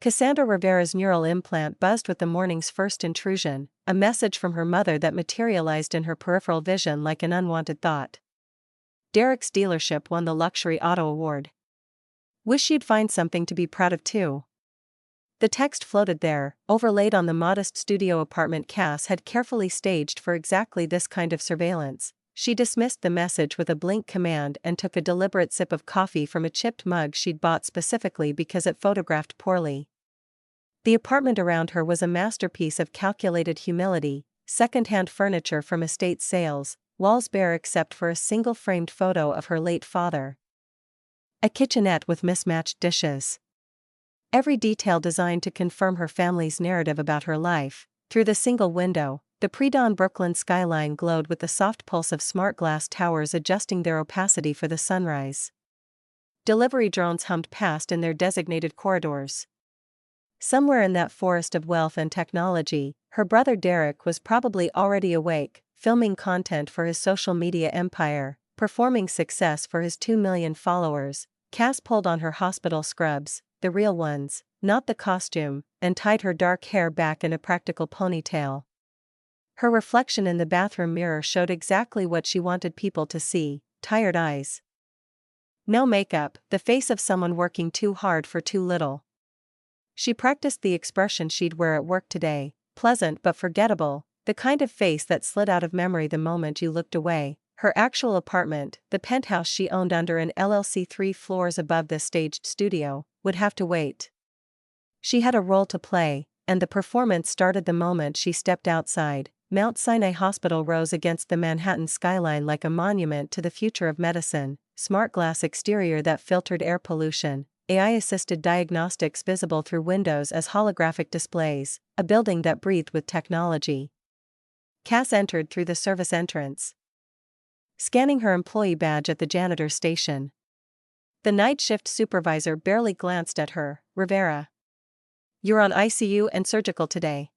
Cassandra Rivera's neural implant buzzed with the morning's first intrusion, a message from her mother that materialized in her peripheral vision like an unwanted thought. Derek's dealership won the Luxury Auto Award. Wish you'd find something to be proud of too. The text floated there, overlaid on the modest studio apartment Cass had carefully staged for exactly this kind of surveillance. She dismissed the message with a blink command and took a deliberate sip of coffee from a chipped mug she'd bought specifically because it photographed poorly. The apartment around her was a masterpiece of calculated humility, second-hand furniture from estate sales, walls bare except for a single framed photo of her late father. A kitchenette with mismatched dishes. Every detail designed to confirm her family's narrative about her life. Through the single window, the pre-dawn Brooklyn skyline glowed with the soft pulse of smart glass towers adjusting their opacity for the sunrise. Delivery drones hummed past in their designated corridors. Somewhere in that forest of wealth and technology, her brother Derek was probably already awake, filming content for his social media empire, performing success for his 2 million followers. Cass pulled on her hospital scrubs, the real ones, not the costume, and tied her dark hair back in a practical ponytail. Her reflection in the bathroom mirror showed exactly what she wanted people to see: tired eyes. No makeup, the face of someone working too hard for too little. She practiced the expression she'd wear at work today: pleasant but forgettable, the kind of face that slid out of memory the moment you looked away. Her actual apartment, the penthouse she owned under an LLC 3 floors above this staged studio, would have to wait. She had a role to play, and the performance started the moment she stepped outside. Mount Sinai Hospital rose against the Manhattan skyline like a monument to the future of medicine: smart glass exterior that filtered air pollution, AI-assisted diagnostics visible through windows as holographic displays, a building that breathed with technology. Cass entered through the service entrance, scanning her employee badge at the janitor station. The night shift supervisor barely glanced at her. Rivera. You're on ICU and surgical today.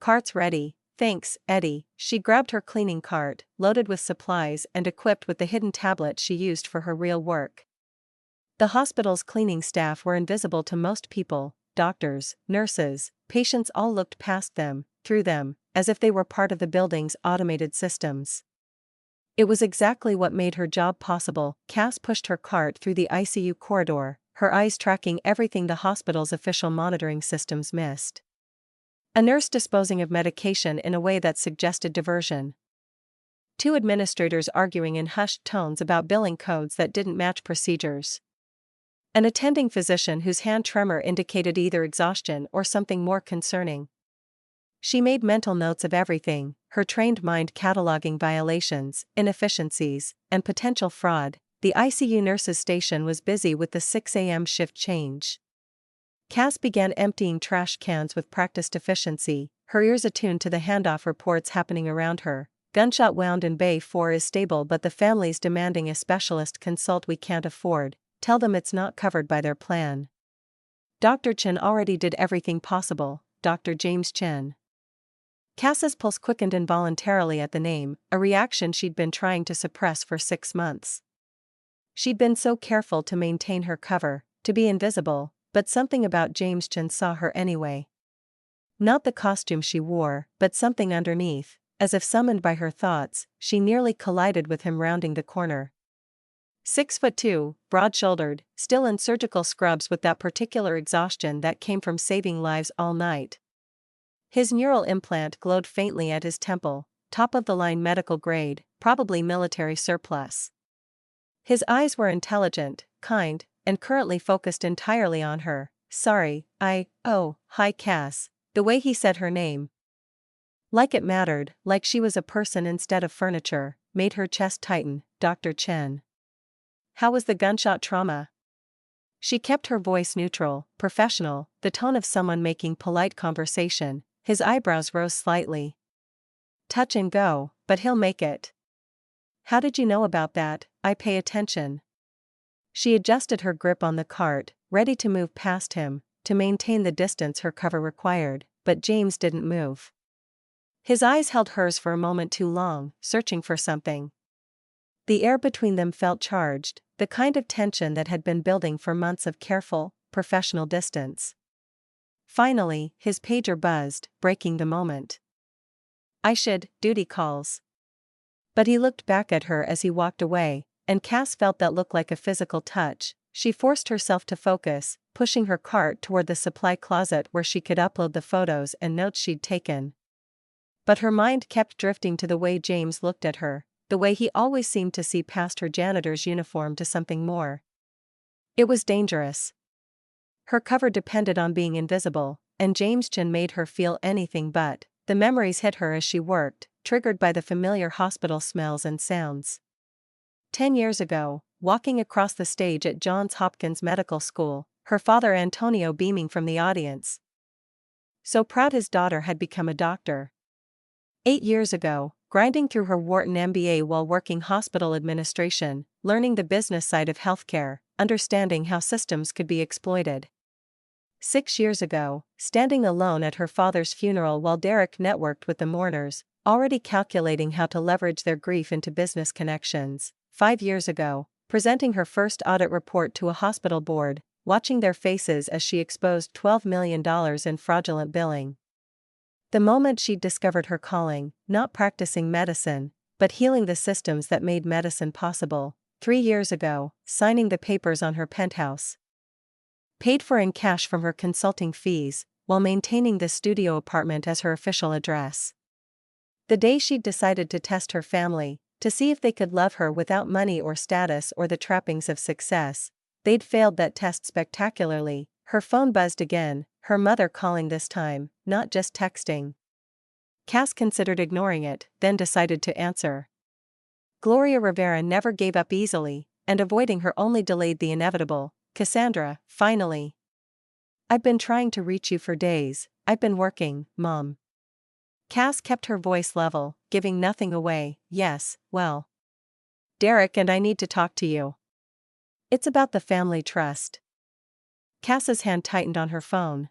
Cart's ready, thanks, Eddie. She grabbed her cleaning cart, loaded with supplies and equipped with the hidden tablet she used for her real work. The hospital's cleaning staff were invisible to most people: doctors, nurses, patients all looked past them, through them, as if they were part of the building's automated systems. It was exactly what made her job possible. Cass pushed her cart through the ICU corridor, her eyes tracking everything the hospital's official monitoring systems missed. A nurse disposing of medication in a way that suggested diversion. 2 administrators arguing in hushed tones about billing codes that didn't match procedures. An attending physician whose hand tremor indicated either exhaustion or something more concerning. She made mental notes of everything, her trained mind cataloging violations, inefficiencies, and potential fraud. The ICU nurse's station was busy with the 6 a.m. shift change. Cass began emptying trash cans with practiced efficiency, her ears attuned to the handoff reports happening around her. Gunshot wound in Bay 4 is stable but the family's demanding a specialist consult we can't afford. Tell them it's not covered by their plan. Dr. Chen already did everything possible. Dr. James Chen. Cass's pulse quickened involuntarily at the name, a reaction she'd been trying to suppress for 6 months. She'd been so careful to maintain her cover, to be invisible, but something about James Chen saw her anyway. Not the costume she wore, but something underneath. As if summoned by her thoughts, she nearly collided with him rounding the corner. 6'2", broad-shouldered, still in surgical scrubs with that particular exhaustion that came from saving lives all night. His neural implant glowed faintly at his temple, top-of-the-line medical grade, probably military surplus. His eyes were intelligent, kind, and currently focused entirely on her. Sorry, hi Cass. The way he said her name, like it mattered, like she was a person instead of furniture, made her chest tighten. Dr. Chen. How was the gunshot trauma? She kept her voice neutral, professional, the tone of someone making polite conversation. His eyebrows rose slightly. Touch and go, but he'll make it. How did you know about that? I pay attention. She adjusted her grip on the cart, ready to move past him, to maintain the distance her cover required, but James didn't move. His eyes held hers for a moment too long, searching for something. The air between them felt charged, the kind of tension that had been building for months of careful, professional distance. Finally, his pager buzzed, breaking the moment. Duty calls. But he looked back at her as he walked away, and Cass felt that look like a physical touch. She forced herself to focus, pushing her cart toward the supply closet where she could upload the photos and notes she'd taken. But her mind kept drifting to the way James looked at her, the way he always seemed to see past her janitor's uniform to something more. It was dangerous. Her cover depended on being invisible, and Jamestown made her feel anything but. The memories hit her as she worked, triggered by the familiar hospital smells and sounds. 10 years ago, walking across the stage at Johns Hopkins Medical School, her father Antonio beaming from the audience. So proud his daughter had become a doctor. 8 years ago, grinding through her Wharton MBA while working hospital administration, learning the business side of healthcare, understanding how systems could be exploited. 6 years ago, standing alone at her father's funeral while Derek networked with the mourners, already calculating how to leverage their grief into business connections. 5 years ago, presenting her first audit report to a hospital board, watching their faces as she exposed $12 million in fraudulent billing. The moment she'd discovered her calling, not practicing medicine, but healing the systems that made medicine possible. 3 years ago, signing the papers on her penthouse. Paid for in cash from her consulting fees, while maintaining the studio apartment as her official address. The day she'd decided to test her family, to see if they could love her without money or status or the trappings of success. They'd failed that test spectacularly. Her phone buzzed again, her mother calling this time, not just texting. Cass considered ignoring it, then decided to answer. Gloria Rivera never gave up easily, and avoiding her only delayed the inevitable. Cassandra, finally. I've been trying to reach you for days. I've been working, Mom. Cass kept her voice level, giving nothing away. Yes, well. Derek and I need to talk to you. It's about the family trust. Cass's hand tightened on her phone.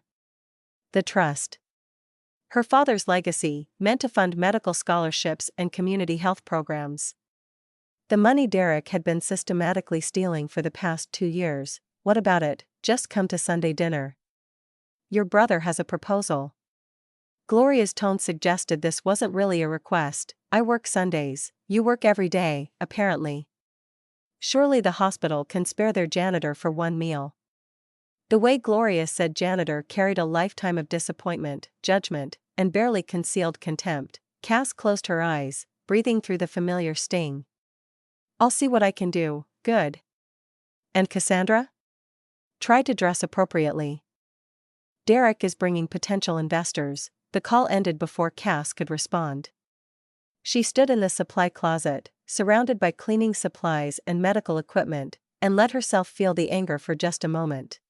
The trust. Her father's legacy, meant to fund medical scholarships and community health programs. The money Derek had been systematically stealing for the past 2 years. What about it? Just come to Sunday dinner. Your brother has a proposal. Gloria's tone suggested this wasn't really a request. I work Sundays, you work every day, apparently. Surely the hospital can spare their janitor for one meal. The way Gloria said janitor carried a lifetime of disappointment, judgment, and barely concealed contempt. Cass closed her eyes, breathing through the familiar sting. I'll see what I can do. Good. And Cassandra? Try to dress appropriately. Derek is bringing potential investors. The call ended before Cass could respond. She stood in the supply closet, surrounded by cleaning supplies and medical equipment, and let herself feel the anger for just a moment.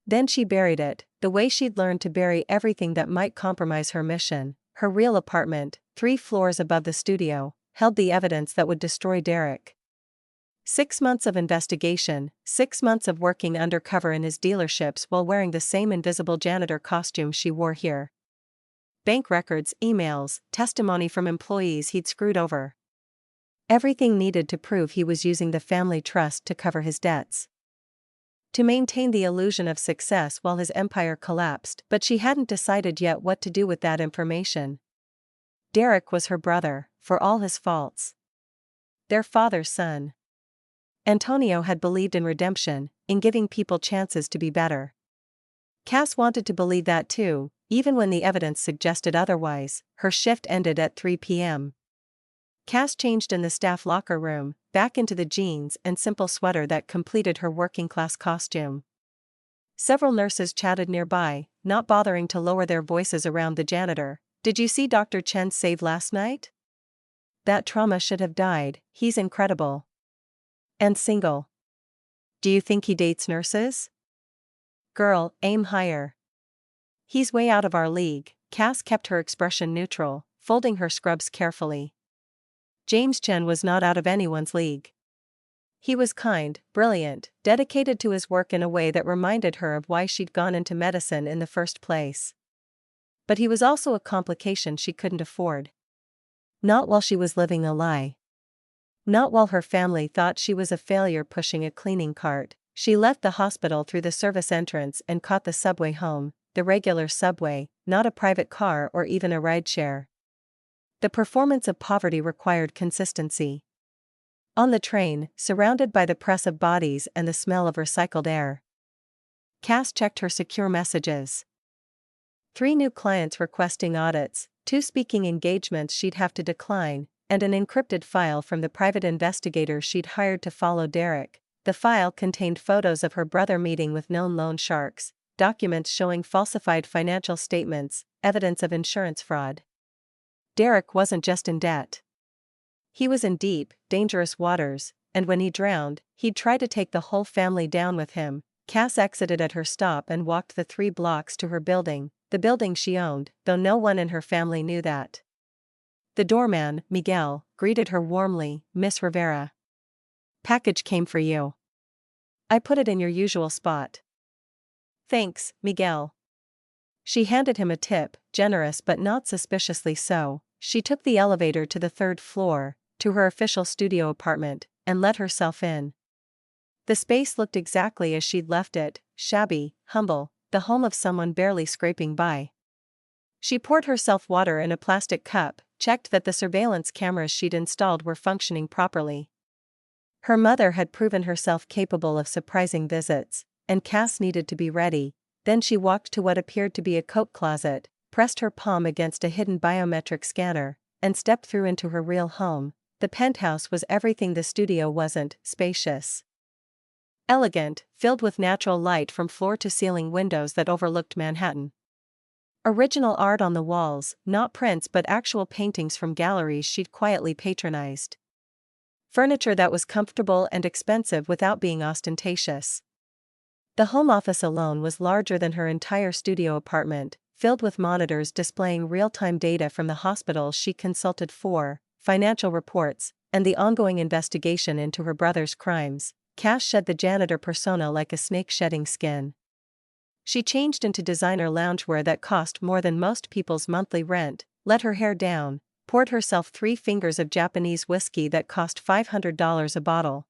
Then she buried it, the way she'd learned to bury everything that might compromise her mission. Her real apartment, 3 floors above the studio, held the evidence that would destroy Derek. 6 months of investigation, 6 months of working undercover in his dealerships while wearing the same invisible janitor costume she wore here. Bank records, emails, testimony from employees he'd screwed over. Everything needed to prove he was using the family trust to cover his debts. To maintain the illusion of success while his empire collapsed, but she hadn't decided yet what to do with that information. Derek was her brother, for all his faults. Their father's son. Antonio had believed in redemption, in giving people chances to be better. Cass wanted to believe that too, even when the evidence suggested otherwise. Her shift ended at 3 p.m. Cass changed in the staff locker room, back into the jeans and simple sweater that completed her working-class costume. Several nurses chatted nearby, not bothering to lower their voices around the janitor. Did you see Dr. Chen's save last night? That trauma should have died. He's incredible. And single. Do you think he dates nurses? Girl, aim higher. He's way out of our league. Cass kept her expression neutral, folding her scrubs carefully. James Chen was not out of anyone's league. He was kind, brilliant, dedicated to his work in a way that reminded her of why she'd gone into medicine in the first place. But he was also a complication she couldn't afford. Not while she was living a lie. Not while her family thought she was a failure pushing a cleaning cart. She left the hospital through the service entrance and caught the subway home, the regular subway, not a private car or even a rideshare. The performance of poverty required consistency. On the train, surrounded by the press of bodies and the smell of recycled air, Cass checked her secure messages. 3 new clients requesting audits, 2 speaking engagements she'd have to decline, and an encrypted file from the private investigator she'd hired to follow Derek. The file contained photos of her brother meeting with known loan sharks, documents showing falsified financial statements, evidence of insurance fraud. Derek wasn't just in debt. He was in deep, dangerous waters, and when he drowned, he'd try to take the whole family down with him. Cass exited at her stop and walked the 3 blocks to her building, the building she owned, though no one in her family knew that. The doorman, Miguel, greeted her warmly. "Miss Rivera. Package came for you. I put it in your usual spot." "Thanks, Miguel." She handed him a tip, generous but not suspiciously so. She took the elevator to the 3rd floor, to her official studio apartment, and let herself in. The space looked exactly as she'd left it, shabby, humble, the home of someone barely scraping by. She poured herself water in a plastic cup, checked that the surveillance cameras she'd installed were functioning properly. Her mother had proven herself capable of surprising visits, and Cass needed to be ready. Then she walked to what appeared to be a coat closet, pressed her palm against a hidden biometric scanner, and stepped through into her real home. The penthouse was everything the studio wasn't: spacious, elegant, filled with natural light from floor-to-ceiling windows that overlooked Manhattan. Original art on the walls, not prints but actual paintings from galleries she'd quietly patronized. Furniture that was comfortable and expensive without being ostentatious. The home office alone was larger than her entire studio apartment, filled with monitors displaying real-time data from the hospitals she consulted for, financial reports, and the ongoing investigation into her brother's crimes. Cass shed the janitor persona like a snake shedding skin. She changed into designer loungewear that cost more than most people's monthly rent, let her hair down, poured herself 3 fingers of Japanese whiskey that cost $500 a bottle.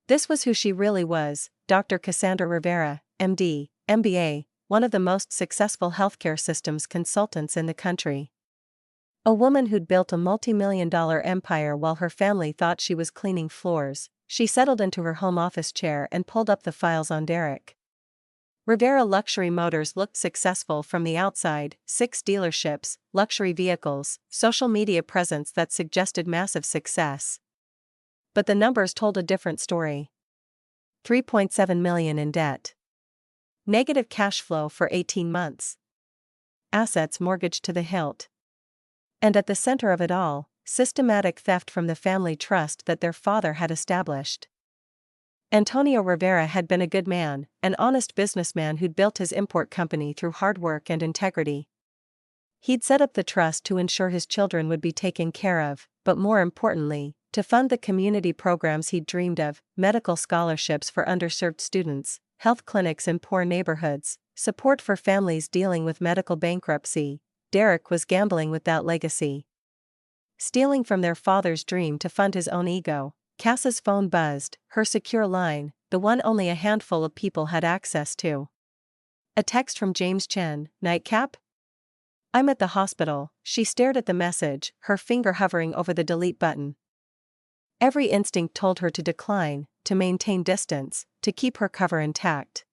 This was who she really was, Dr. Cassandra Rivera, MD, MBA, one of the most successful healthcare systems consultants in the country. A woman who'd built a multi-million-dollar empire while her family thought she was cleaning floors. She settled into her home office chair and pulled up the files on Derek. Rivera Luxury Motors looked successful from the outside: 6 dealerships, luxury vehicles, social media presence that suggested massive success. But the numbers told a different story. $3.7 million in debt. Negative cash flow for 18 months. Assets mortgaged to the hilt. And at the center of it all, systematic theft from the family trust that their father had established. Antonio Rivera had been a good man, an honest businessman who'd built his import company through hard work and integrity. He'd set up the trust to ensure his children would be taken care of, but more importantly, to fund the community programs he'd dreamed of: medical scholarships for underserved students, health clinics in poor neighborhoods, support for families dealing with medical bankruptcy. Derek was gambling with that legacy. Stealing from their father's dream to fund his own ego. Cass's phone buzzed, her secure line, the one only a handful of people had access to. A text from James Chen: "Nightcap? I'm at the hospital." She stared at the message, her finger hovering over the delete button. Every instinct told her to decline, to maintain distance, to keep her cover intact.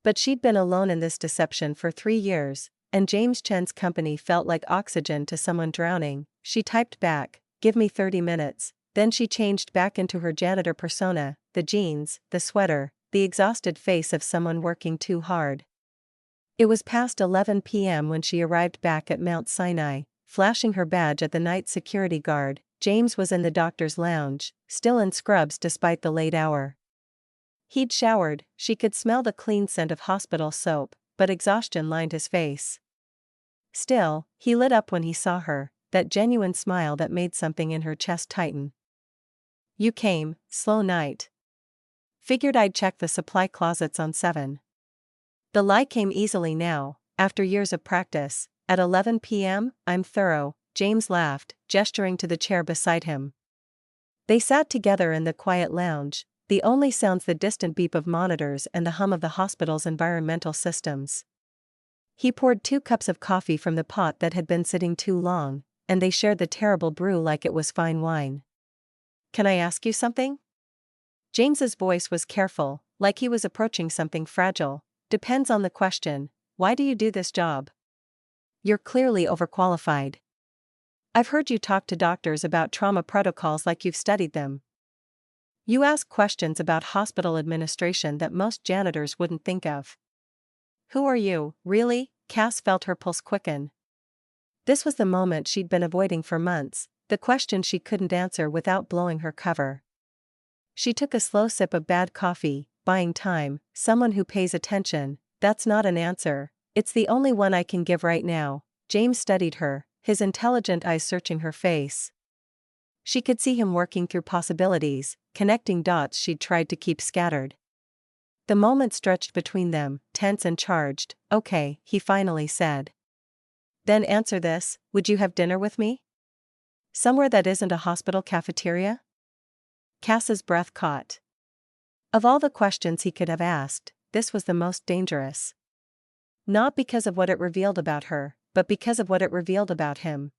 But she'd been alone in this deception for 3 years, and James Chen's company felt like oxygen to someone drowning. She typed back, "Give me 30 minutes. Then she changed back into her janitor persona, the jeans, the sweater, the exhausted face of someone working too hard. It was past 11 p.m. when she arrived back at Mount Sinai, flashing her badge at the night security guard. James was in the doctor's lounge, still in scrubs despite the late hour. He'd showered, she could smell the clean scent of hospital soap, but exhaustion lined his face. Still, he lit up when he saw her, that genuine smile that made something in her chest tighten. "You came, slow night. Figured I'd check the supply closets on 7. The lie came easily now, after years of practice. "At 11 p.m., I'm thorough," James laughed, gesturing to the chair beside him. They sat together in the quiet lounge, the only sounds the distant beep of monitors and the hum of the hospital's environmental systems. He poured 2 cups of coffee from the pot that had been sitting too long, and they shared the terrible brew like it was fine wine. "Can I ask you something?" James's voice was careful, like he was approaching something fragile. "Depends on the question. Why do you do this job? You're clearly overqualified. I've heard you talk to doctors about trauma protocols like you've studied them. You ask questions about hospital administration that most janitors wouldn't think of. Who are you, really?" Cass felt her pulse quicken. This was the moment she'd been avoiding for months, the question she couldn't answer without blowing her cover. She took a slow sip of bad coffee. "Buying time, someone who pays attention. That's not an answer. It's the only one I can give right now." James studied her, his intelligent eyes searching her face. She could see him working through possibilities, connecting dots she'd tried to keep scattered. The moment stretched between them, tense and charged. "Okay," he finally said. "Then answer this, would you have dinner with me? Somewhere that isn't a hospital cafeteria?" Cass's breath caught. Of all the questions he could have asked, this was the most dangerous. Not because of what it revealed about her, but because of what it revealed about him.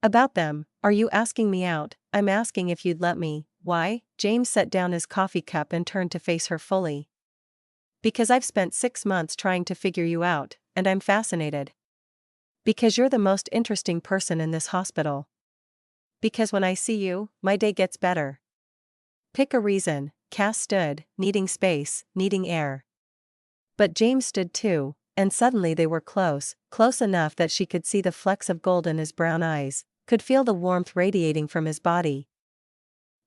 "About them, are you asking me out?" "I'm asking if you'd let me." "Why?" James set down his coffee cup and turned to face her fully. "Because I've spent 6 months trying to figure you out, and I'm fascinated. Because you're the most interesting person in this hospital. Because when I see you, my day gets better." Pick a reason. Cass stood, needing space, needing air. But James stood too, and suddenly they were close enough that she could see the flecks of gold in his brown eyes, could feel the warmth radiating from his body.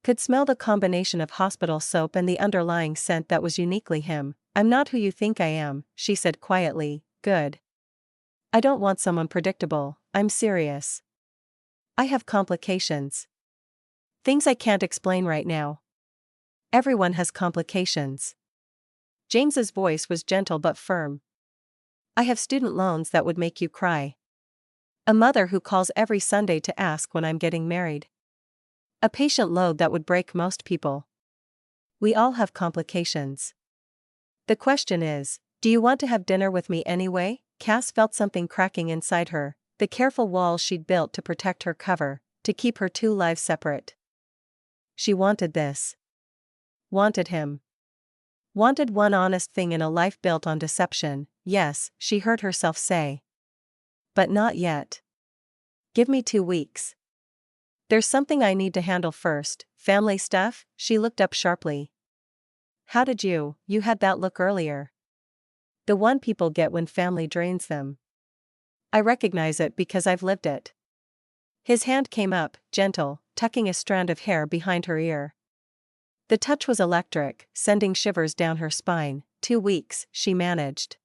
Could smell the combination of hospital soap and the underlying scent that was uniquely him. "I'm not who you think I am," she said quietly. "Good. I don't want someone predictable. I'm serious. I have complications. Things I can't explain right now. Everyone has complications." James's voice was gentle but firm. "I have student loans that would make you cry. A mother who calls every Sunday to ask when I'm getting married. A patient load that would break most people. We all have complications. The question is, do you want to have dinner with me anyway?" Cass felt something cracking inside her, the careful walls she'd built to protect her cover, to keep her 2 lives separate. She wanted this. Wanted him. Wanted one honest thing in a life built on deception. "Yes," she heard herself say. "But not yet. Give me 2 weeks. There's something I need to handle first." "Family stuff?" She looked up sharply. "How did you had that look earlier. The one people get when family drains them. I recognize it because I've lived it." His hand came up, gentle, tucking a strand of hair behind her ear. The touch was electric, sending shivers down her spine. 2 weeks, she managed.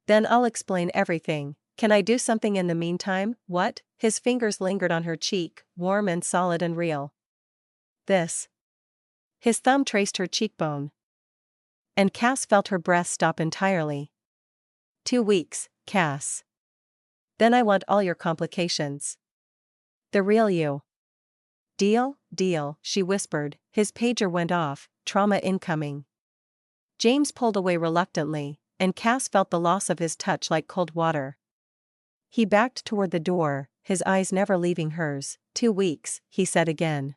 "Then I'll explain everything. Can I do something in the meantime?" "What?" His fingers lingered on her cheek, warm and solid and real. "This." His thumb traced her cheekbone. And Cass felt her breath stop entirely. 2 weeks, Cass. Then I want all your complications. The real you. "Deal?" "Deal," she whispered. His pager went off, trauma incoming. James pulled away reluctantly, and Cass felt the loss of his touch like cold water. He backed toward the door, his eyes never leaving hers. 2 weeks, he said again.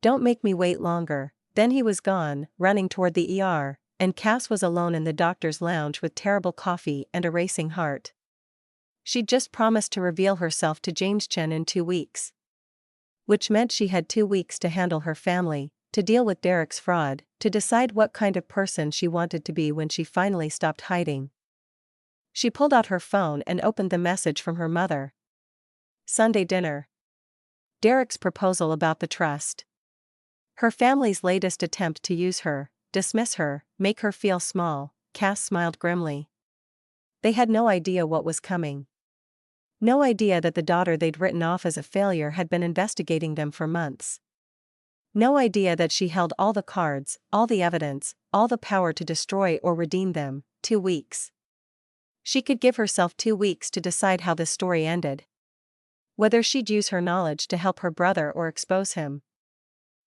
"Don't make me wait longer." Then he was gone, running toward the ER, and Cass was alone in the doctor's lounge with terrible coffee and a racing heart. She'd just promised to reveal herself to James Chen in 2 weeks. Which meant she had 2 weeks to handle her family, to deal with Derek's fraud, to decide what kind of person she wanted to be when she finally stopped hiding. She pulled out her phone and opened the message from her mother. Sunday dinner. Derek's proposal about the trust. Her family's latest attempt to use her, dismiss her, make her feel small. Cass smiled grimly. They had no idea what was coming. No idea that the daughter they'd written off as a failure had been investigating them for months. No idea that she held all the cards, all the evidence, all the power to destroy or redeem them. 2 weeks. She could give herself 2 weeks to decide how this story ended. Whether she'd use her knowledge to help her brother or expose him.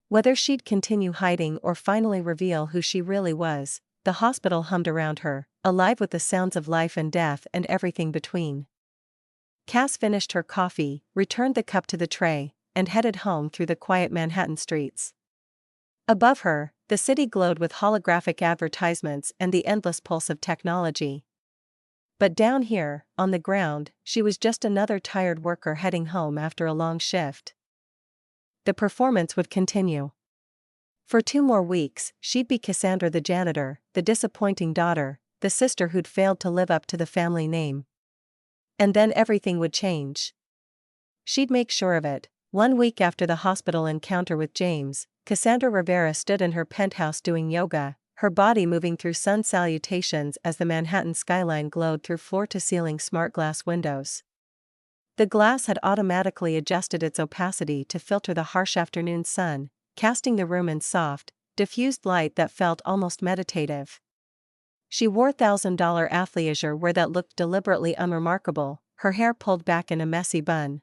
Whether she'd continue hiding or finally reveal who she really was. the hospital hummed around her, alive with the sounds of life and death and everything between. Cass finished her coffee, returned the cup to the tray, and headed home through the quiet Manhattan streets. Above her, the city glowed with holographic advertisements and the endless pulse of technology. But down here, on the ground, she was just another tired worker heading home after a long shift. The performance would continue. For 2 more weeks, she'd be Cassandra the janitor, the disappointing daughter, the sister who'd failed to live up to the family name. And then everything would change. She'd make sure of it. 1 week after the hospital encounter with James, Cassandra Rivera stood in her penthouse doing yoga, her body moving through sun salutations as the Manhattan skyline glowed through floor-to-ceiling smart glass windows. The glass had automatically adjusted its opacity to filter the harsh afternoon sun, casting the room in soft, diffused light that felt almost meditative. She wore $1,000 athleisure wear that looked deliberately unremarkable, her hair pulled back in a messy bun.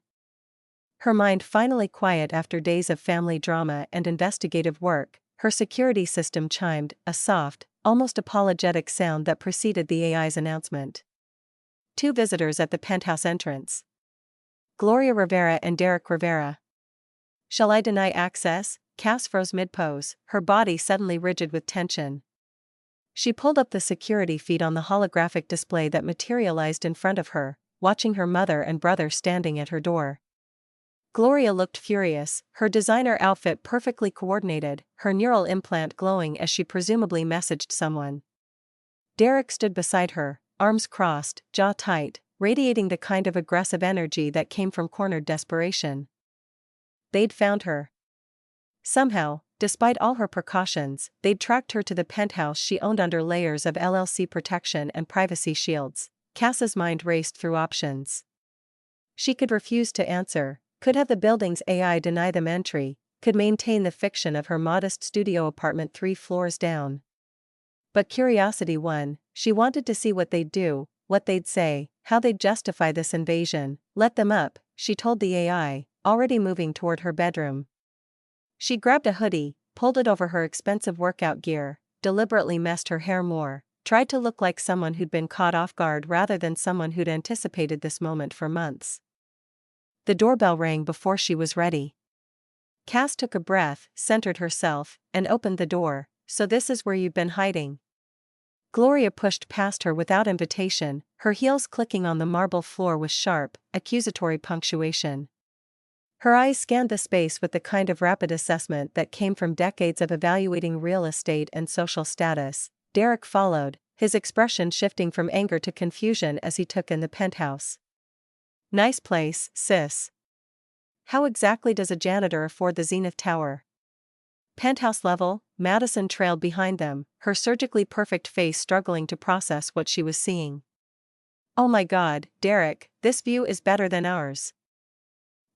Her mind finally quiet after days of family drama and investigative work, her security system chimed, a soft, almost apologetic sound that preceded the AI's announcement. 2 visitors at the penthouse entrance. Gloria Rivera and Derek Rivera. Shall I deny access? Cass froze mid-pose, her body suddenly rigid with tension. She pulled up the security feed on the holographic display that materialized in front of her, watching her mother and brother standing at her door. Gloria looked furious, her designer outfit perfectly coordinated, her neural implant glowing as she presumably messaged someone. Derek stood beside her, arms crossed, jaw tight, radiating the kind of aggressive energy that came from cornered desperation. They'd found her. Somehow, despite all her precautions, they'd tracked her to the penthouse she owned under layers of LLC protection and privacy shields. Cass's mind raced through options. She could refuse to answer, could have the building's AI deny them entry, could maintain the fiction of her modest studio apartment 3 floors down. But curiosity won. She wanted to see what they'd do, what they'd say, how they'd justify this invasion. Let them up, she told the AI, already moving toward her bedroom. She grabbed a hoodie, pulled it over her expensive workout gear, deliberately messed her hair more, tried to look like someone who'd been caught off guard rather than someone who'd anticipated this moment for months. The doorbell rang before she was ready. Cass took a breath, centered herself, and opened the door. So this is where you've been hiding. Gloria pushed past her without invitation, her heels clicking on the marble floor with sharp, accusatory punctuation. Her eyes scanned the space with the kind of rapid assessment that came from decades of evaluating real estate and social status. Derek followed, his expression shifting from anger to confusion as he took in the penthouse. Nice place, sis. How exactly does a janitor afford the Zenith Tower? Penthouse level, Madison trailed behind them, her surgically perfect face struggling to process what she was seeing. Oh my God, Derek, this view is better than ours.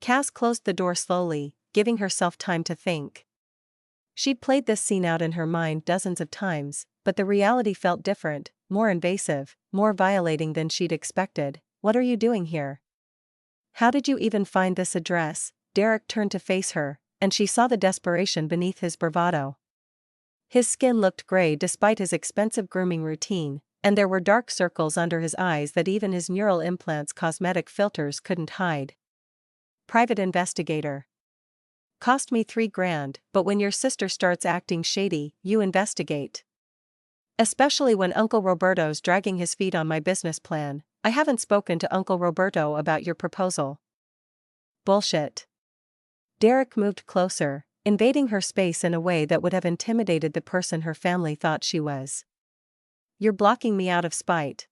Cass closed the door slowly, giving herself time to think. She'd played this scene out in her mind dozens of times, but the reality felt different, more invasive, more violating than she'd expected. What are you doing here? How did you even find this address? Derek turned to face her, and she saw the desperation beneath his bravado. His skin looked gray despite his expensive grooming routine, and there were dark circles under his eyes that even his neural implants' cosmetic filters couldn't hide. Private investigator. Cost me $3,000, but when your sister starts acting shady, you investigate. Especially when Uncle Roberto's dragging his feet on my business plan. I haven't spoken to Uncle Roberto about your proposal. Bullshit. Derek moved closer, invading her space in a way that would have intimidated the person her family thought she was. You're blocking me out of spite.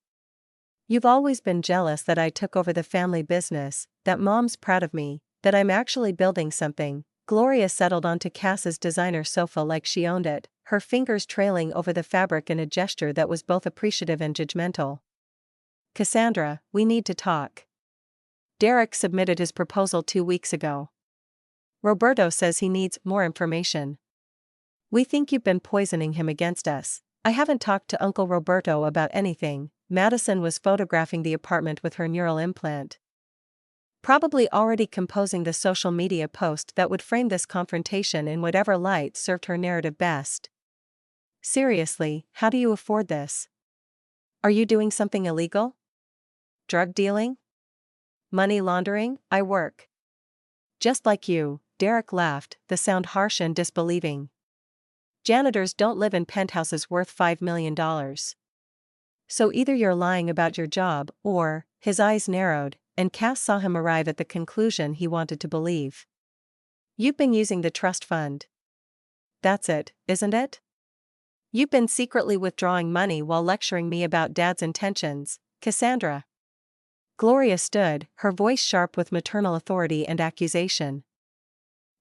You've always been jealous that I took over the family business, that Mom's proud of me, that I'm actually building something. Gloria settled onto Cass's designer sofa like she owned it, her fingers trailing over the fabric in a gesture that was both appreciative and judgmental. Cassandra, we need to talk. Derek submitted his proposal 2 weeks ago. Roberto says he needs more information. We think you've been poisoning him against us. I haven't talked to Uncle Roberto about anything. Madison was photographing the apartment with her neural implant. Probably already composing the social media post that would frame this confrontation in whatever light served her narrative best. Seriously, how do you afford this? Are you doing something illegal? Drug dealing? Money laundering? I work. Just like you, Derek laughed, the sound harsh and disbelieving. Janitors don't live in penthouses worth $5 million. So either you're lying about your job or, his eyes narrowed, and Cass saw him arrive at the conclusion he wanted to believe. You've been using the trust fund. That's it, isn't it? You've been secretly withdrawing money while lecturing me about Dad's intentions, Cassandra. Gloria stood, her voice sharp with maternal authority and accusation.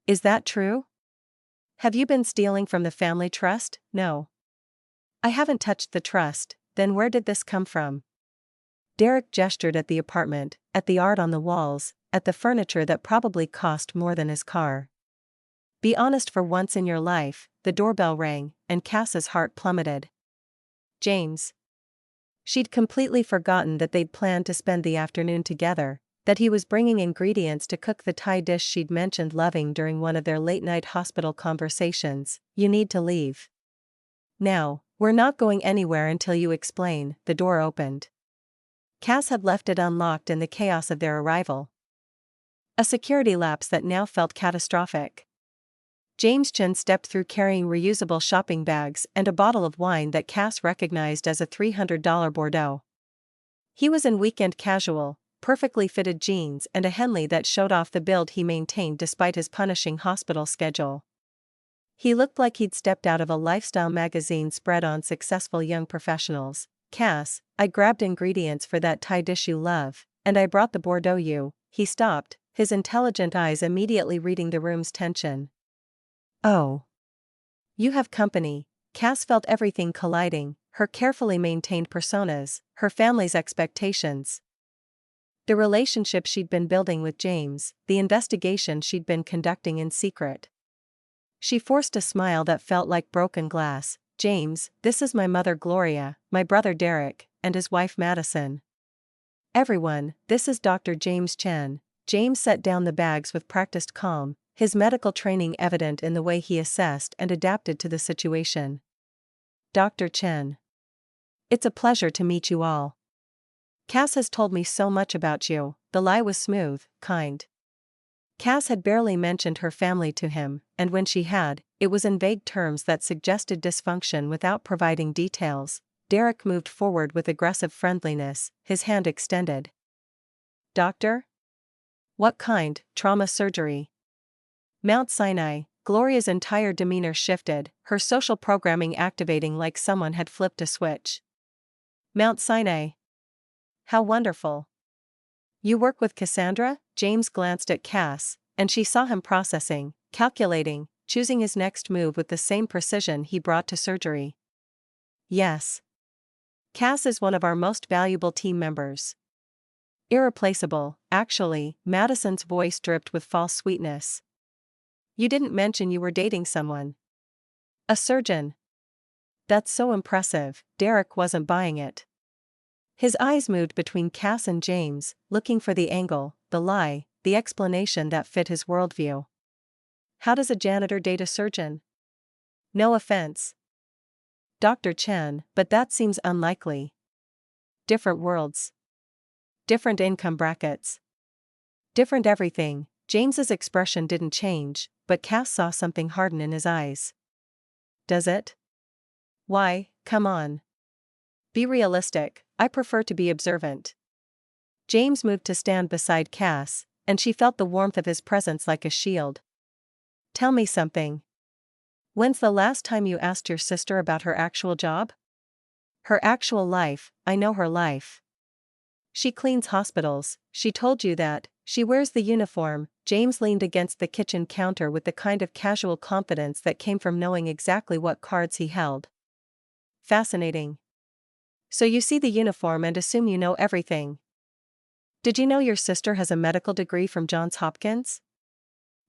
Is that true? Have you been stealing from the family trust? No. I haven't touched the trust, then where did this come from? Derek gestured at the apartment, at the art on the walls, at the furniture that probably cost more than his car. Be honest for once in your life. The doorbell rang, and Cass's heart plummeted. James. She'd completely forgotten that they'd planned to spend the afternoon together, that he was bringing ingredients to cook the Thai dish she'd mentioned loving during one of their late-night hospital conversations. You need to leave. Now, we're not going anywhere until you explain. The door opened. Cass had left it unlocked in the chaos of their arrival. A security lapse that now felt catastrophic. James Chen stepped through carrying reusable shopping bags and a bottle of wine that Cass recognized as a $300 Bordeaux. He was in weekend casual, perfectly fitted jeans and a Henley that showed off the build he maintained despite his punishing hospital schedule. He looked like he'd stepped out of a lifestyle magazine spread on successful young professionals. Cass, I grabbed ingredients for that Thai dish you love, and I brought the Bordeaux you. He stopped, his intelligent eyes immediately reading the room's tension. Oh. You have company. Cass felt everything colliding, her carefully maintained personas, her family's expectations. The relationship she'd been building with James, the investigation she'd been conducting in secret. She forced a smile that felt like broken glass. James, this is my mother Gloria, my brother Derek, and his wife Madison. Everyone, this is Dr. James Chen. James set down the bags with practiced calm, his medical training evident in the way he assessed and adapted to the situation. Dr. Chen. It's a pleasure to meet you all. Cass has told me so much about you. The lie was smooth, kind. Cass had barely mentioned her family to him, and when she had, it was in vague terms that suggested dysfunction without providing details. Derek moved forward with aggressive friendliness, his hand extended. Doctor? What kind? Trauma surgery. Mount Sinai. Gloria's entire demeanor shifted, her social programming activating like someone had flipped a switch. Mount Sinai. How wonderful. You work with Cassandra? James glanced at Cass, and she saw him processing, calculating, choosing his next move with the same precision he brought to surgery. Yes. Cass is one of our most valuable team members. Irreplaceable, actually. Madison's voice dripped with false sweetness. You didn't mention you were dating someone. A surgeon. That's so impressive. Derek wasn't buying it. His eyes moved between Cass and James, looking for the angle, the lie, the explanation that fit his worldview. How does a janitor date a surgeon? No offense, Dr. Chen, but that seems unlikely. Different worlds. Different income brackets. Different everything. James's expression didn't change, but Cass saw something harden in his eyes. Does it? Why, come on. Be realistic. I prefer to be observant. James moved to stand beside Cass, and she felt the warmth of his presence like a shield. Tell me something. When's the last time you asked your sister about her actual job? Her actual life. I know her life. She cleans hospitals. She told you that. She wears the uniform. James leaned against the kitchen counter with the kind of casual confidence that came from knowing exactly what cards he held. Fascinating. So you see the uniform and assume you know everything. Did you know your sister has a medical degree from Johns Hopkins?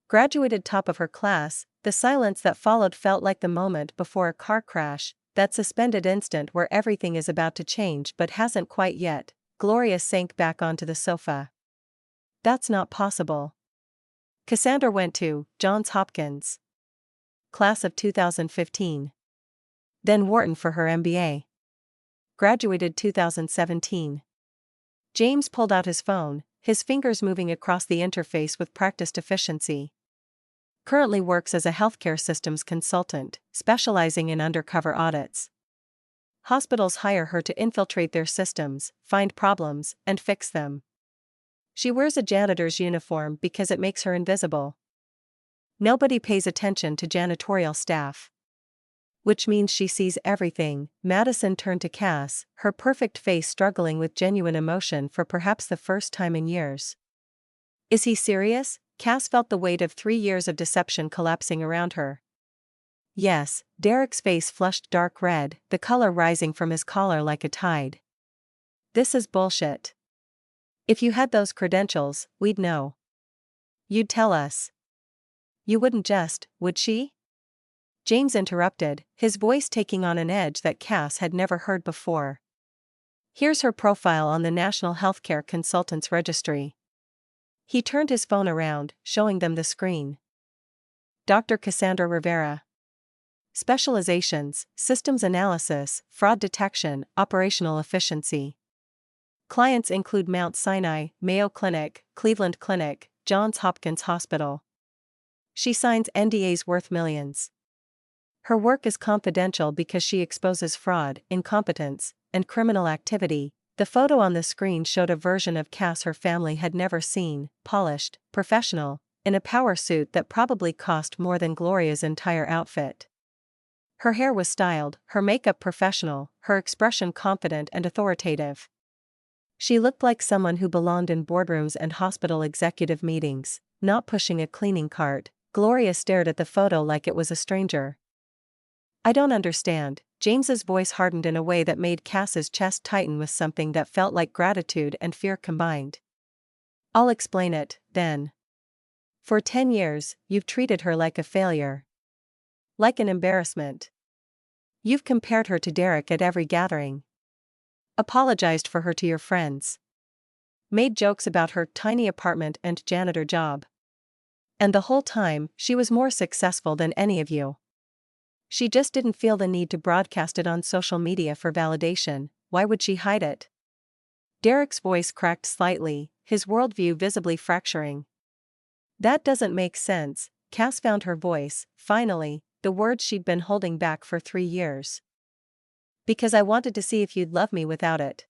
Graduated top of her class. The silence that followed felt like the moment before a car crash, that suspended instant where everything is about to change but hasn't quite yet. Gloria sank back onto the sofa. That's not possible. Cassandra went to Johns Hopkins. Class of 2015. Then Wharton for her MBA. Graduated 2017. James pulled out his phone, his fingers moving across the interface with practiced efficiency. Currently works as a healthcare systems consultant, specializing in undercover audits. Hospitals hire her to infiltrate their systems, find problems, and fix them. She wears a janitor's uniform because it makes her invisible. Nobody pays attention to janitorial staff. Which means she sees everything. Madison turned to Cass, her perfect face struggling with genuine emotion for perhaps the first time in years. Is he serious? Cass felt the weight of 3 years of deception collapsing around her. Yes, Derek's face flushed dark red, the color rising from his collar like a tide. This is bullshit. If you had those credentials, we'd know. You'd tell us. You wouldn't just, would she? James interrupted, his voice taking on an edge that Cass had never heard before. Here's her profile on the National Healthcare Consultants Registry. He turned his phone around, showing them the screen. Dr. Cassandra Rivera. Specializations: systems analysis, fraud detection, operational efficiency. Clients include Mount Sinai, Mayo Clinic, Cleveland Clinic, Johns Hopkins Hospital. She signs NDAs worth millions. Her work is confidential because she exposes fraud, incompetence, and criminal activity. The photo on the screen showed a version of Cass her family had never seen, polished, professional, in a power suit that probably cost more than Gloria's entire outfit. Her hair was styled, her makeup professional, her expression confident and authoritative. She looked like someone who belonged in boardrooms and hospital executive meetings, not pushing a cleaning cart. Gloria stared at the photo like it was a stranger. I don't understand. James's voice hardened in a way that made Cass's chest tighten with something that felt like gratitude and fear combined. I'll explain it, then. For 10 years, you've treated her like a failure. Like an embarrassment. You've compared her to Derek at every gathering. Apologized for her to your friends. Made jokes about her tiny apartment and janitor job. And the whole time, she was more successful than any of you. She just didn't feel the need to broadcast it on social media for validation. Why would she hide it? Derek's voice cracked slightly, his worldview visibly fracturing. That doesn't make sense. Cass found her voice, finally, the words she'd been holding back for 3 years. Because I wanted to see if you'd love me without it.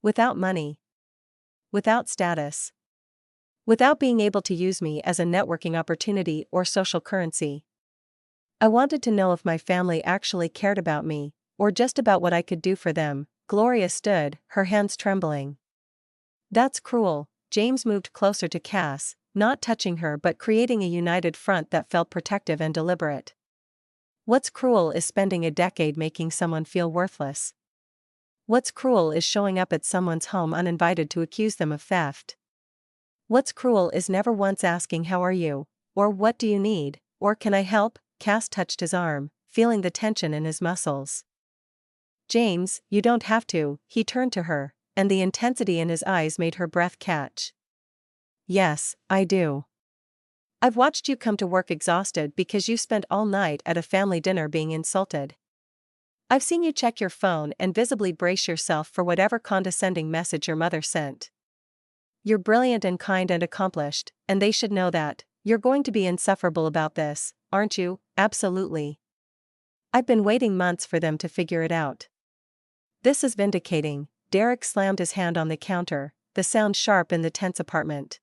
Without money. Without status. Without being able to use me as a networking opportunity or social currency. I wanted to know if my family actually cared about me, or just about what I could do for them. Gloria stood, her hands trembling. That's cruel. James moved closer to Cass, not touching her but creating a united front that felt protective and deliberate. What's cruel is spending a decade making someone feel worthless. What's cruel is showing up at someone's home uninvited to accuse them of theft. What's cruel is never once asking how are you, or what do you need, or can I help? Cass touched his arm, feeling the tension in his muscles. James, you don't have to. He turned to her, and the intensity in his eyes made her breath catch. Yes, I do. I've watched you come to work exhausted because you spent all night at a family dinner being insulted. I've seen you check your phone and visibly brace yourself for whatever condescending message your mother sent. You're brilliant and kind and accomplished, and they should know that. You're going to be insufferable about this, aren't you? Absolutely. I've been waiting months for them to figure it out. This is vindicating. Derek slammed his hand on the counter, the sound sharp in the tense apartment.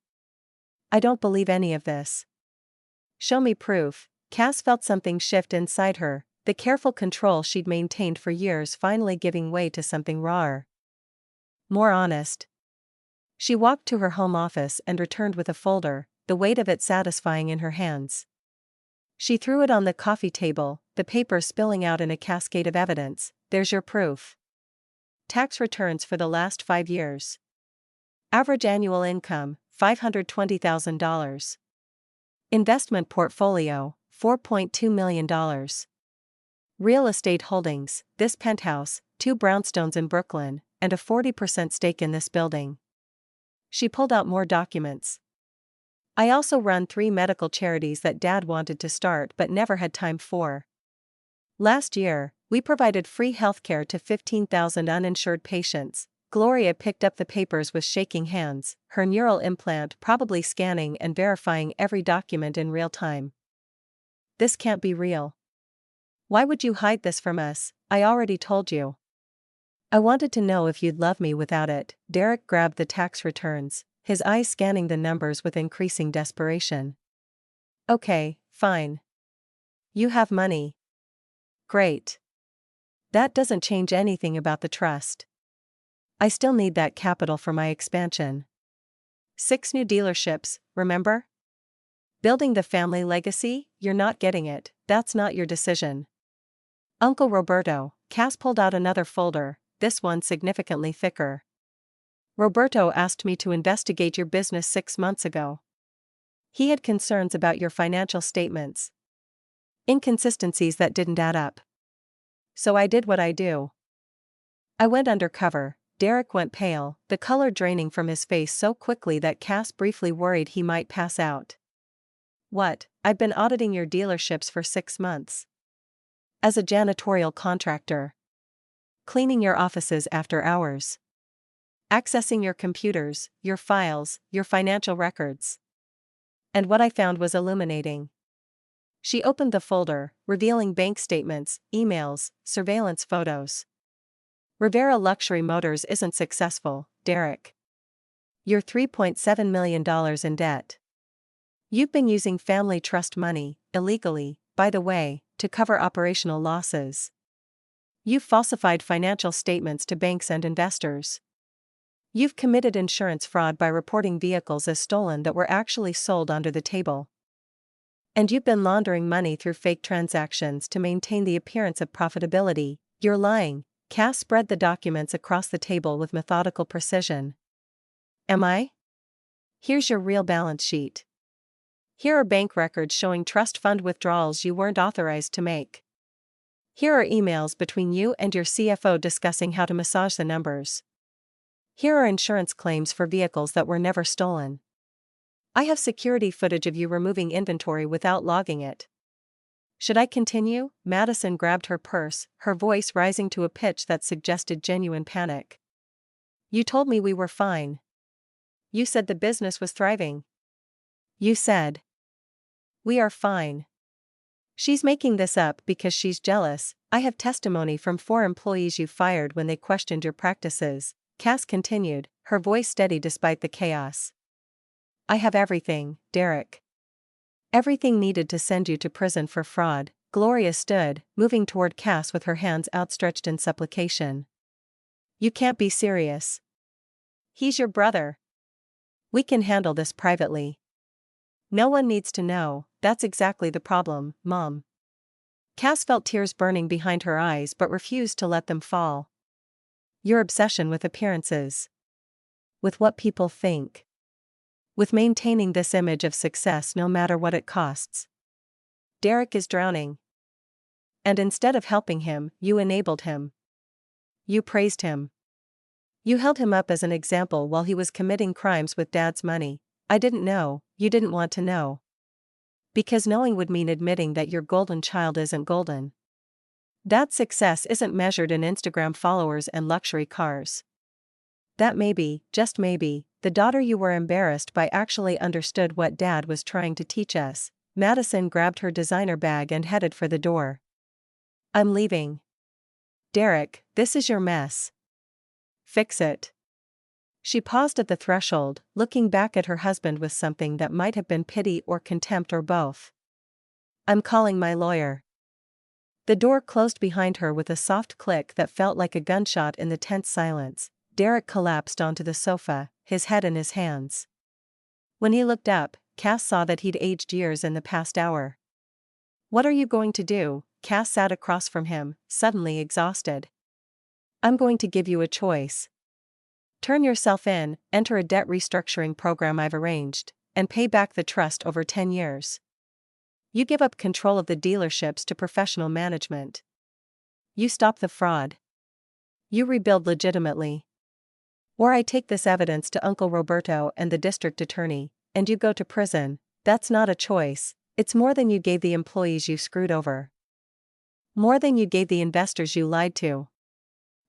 I don't believe any of this. Show me proof. Cass felt something shift inside her, the careful control she'd maintained for years finally giving way to something rawer. More honest. She walked to her home office and returned with a folder, the weight of it satisfying in her hands. She threw it on the coffee table, the paper spilling out in a cascade of evidence. There's your proof. Tax returns for the last 5 years. Average annual income, $520,000. Investment portfolio, $4.2 million. Real estate holdings, this penthouse, 2 brownstones in Brooklyn, and a 40% stake in this building. She pulled out more documents. I also run 3 medical charities that Dad wanted to start but never had time for. Last year, We provided free healthcare to 15,000 uninsured patients. Gloria picked up the papers with shaking hands, her neural implant probably scanning and verifying every document in real time. This can't be real. Why would you hide this from us? I already told you. I wanted to know if you'd love me without it. Derek grabbed the tax returns, his eyes scanning the numbers with increasing desperation. Okay, fine. You have money. Great. That doesn't change anything about the trust. I still need that capital for my expansion. 6 new dealerships, remember? Building the family legacy, you're not getting it, that's not your decision. Uncle Roberto, Cass pulled out another folder, this one significantly thicker. Roberto asked me to investigate your business 6 months ago. He had concerns about your financial statements. Inconsistencies that didn't add up. So I did what I do. I went undercover. Derek went pale, the color draining from his face so quickly that Cass briefly worried he might pass out. What? I've been auditing your dealerships for 6 months. As a janitorial contractor. Cleaning your offices after hours. Accessing your computers, your files, your financial records. And what I found was illuminating. She opened the folder, revealing bank statements, emails, surveillance photos. Rivera Luxury Motors isn't successful, Derek. You're $3.7 million in debt. You've been using family trust money, illegally, by the way, to cover operational losses. You've falsified financial statements to banks and investors. You've committed insurance fraud by reporting vehicles as stolen that were actually sold under the table. And you've been laundering money through fake transactions to maintain the appearance of profitability. You're lying. Cass spread the documents across the table with methodical precision. Am I? Here's your real balance sheet. Here are bank records showing trust fund withdrawals you weren't authorized to make. Here are emails between you and your CFO discussing how to massage the numbers. Here are insurance claims for vehicles that were never stolen. I have security footage of you removing inventory without logging it. Should I continue? Madison grabbed her purse, her voice rising to a pitch that suggested genuine panic. You told me we were fine. You said the business was thriving. You said. We are fine. She's making this up because she's jealous. I have testimony from 4 employees you fired when they questioned your practices. Cass continued, her voice steady despite the chaos. I have everything, Derek. Everything needed to send you to prison for fraud. Gloria stood, moving toward Cass with her hands outstretched in supplication. You can't be serious. He's your brother. We can handle this privately. No one needs to know, that's exactly the problem, Mom. Cass felt tears burning behind her eyes but refused to let them fall. Your obsession with appearances. With what people think. With maintaining this image of success no matter what it costs. Derek is drowning. And instead of helping him, you enabled him. You praised him. You held him up as an example while he was committing crimes with Dad's money. I didn't know, you didn't want to know. Because knowing would mean admitting that your golden child isn't golden. That success isn't measured in Instagram followers and luxury cars. That maybe, just maybe, the daughter you were embarrassed by actually understood what Dad was trying to teach us. Madison grabbed her designer bag and headed for the door. I'm leaving. Derek, this is your mess. Fix it. She paused at the threshold, looking back at her husband with something that might have been pity or contempt or both. I'm calling my lawyer. The door closed behind her with a soft click that felt like a gunshot in the tense silence. Derek collapsed onto the sofa, his head in his hands. When he looked up, Cass saw that he'd aged years in the past hour. What are you going to do? Cass sat across from him, suddenly exhausted. I'm going to give you a choice. Turn yourself in, enter a debt restructuring program I've arranged, and pay back the trust over 10 years. You give up control of the dealerships to professional management. You stop the fraud. You rebuild legitimately. Or I take this evidence to Uncle Roberto and the district attorney, and you go to prison. That's not a choice, it's more than you gave the employees you screwed over. More than you gave the investors you lied to.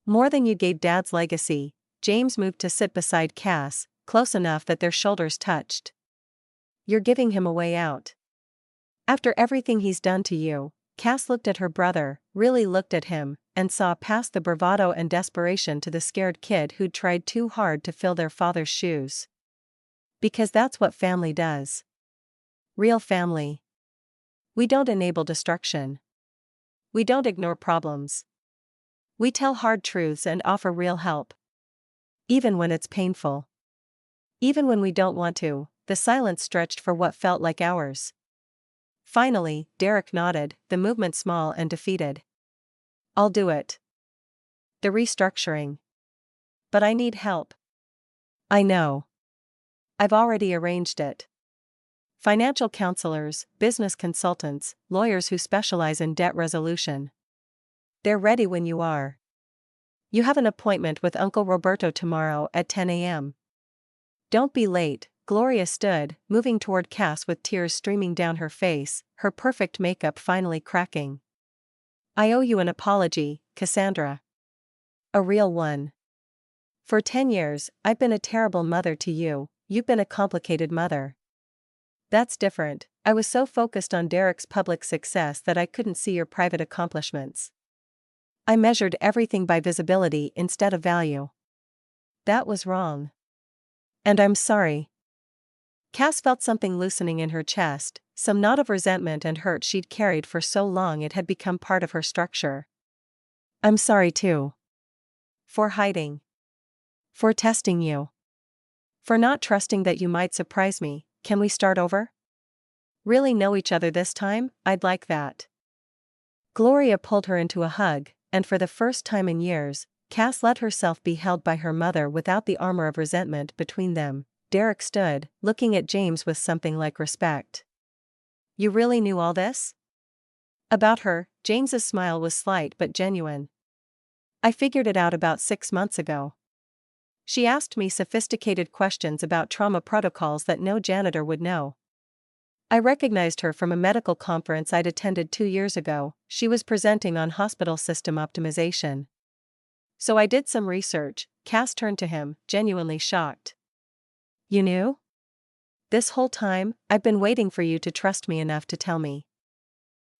More than you gave Dad's legacy. James moved to sit beside Cass, close enough that their shoulders touched. You're giving him a way out. After everything he's done to you. Cass looked at her brother, really looked at him, and saw past the bravado and desperation to the scared kid who'd tried too hard to fill their father's shoes. Because that's what family does. Real family. We don't enable destruction. We don't ignore problems. We tell hard truths and offer real help. Even when it's painful. Even when we don't want to. The silence stretched for what felt like hours. Finally, Derek nodded, the movement small and defeated. I'll do it. The restructuring. But I need help. I know. I've already arranged it. Financial counselors, business consultants, lawyers who specialize in debt resolution. They're ready when you are. You have an appointment with Uncle Roberto tomorrow at 10 a.m. Don't be late. Gloria stood, moving toward Cass with tears streaming down her face, her perfect makeup finally cracking. I owe you an apology, Cassandra. A real one. For 10 years, I've been a terrible mother to you, you've been a complicated mother. That's different. I was so focused on Derek's public success that I couldn't see your private accomplishments. I measured everything by visibility instead of value. That was wrong. And I'm sorry. Cass felt something loosening in her chest, some knot of resentment and hurt she'd carried for so long it had become part of her structure. I'm sorry too. For hiding. For testing you. For not trusting that you might surprise me. Can we start over? Really know each other this time? I'd like that. Gloria pulled her into a hug, and for the first time in years, Cass let herself be held by her mother without the armor of resentment between them. Derek stood, looking at James with something like respect. You really knew all this? About her, James's smile was slight but genuine. I figured it out about 6 months ago. She asked me sophisticated questions about trauma protocols that no janitor would know. I recognized her from a medical conference I'd attended 2 years ago. She was presenting on hospital system optimization. So I did some research. Cass turned to him, genuinely shocked. You knew? This whole time, I've been waiting for you to trust me enough to tell me.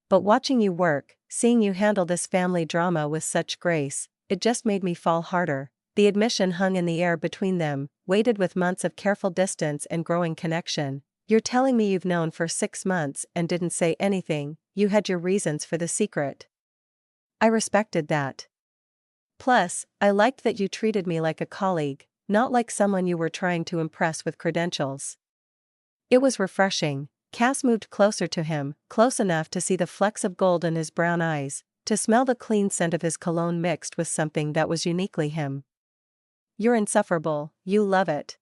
But watching you work, seeing you handle this family drama with such grace, it just made me fall harder. The admission hung in the air between them, weighted with months of careful distance and growing connection. You're telling me you've known for 6 months and didn't say anything, you had your reasons for the secret. I respected that. Plus, I liked that you treated me like a colleague, not like someone you were trying to impress with credentials. It was refreshing. Cass moved closer to him, close enough to see the flecks of gold in his brown eyes, to smell the clean scent of his cologne mixed with something that was uniquely him. You're insufferable, you love it.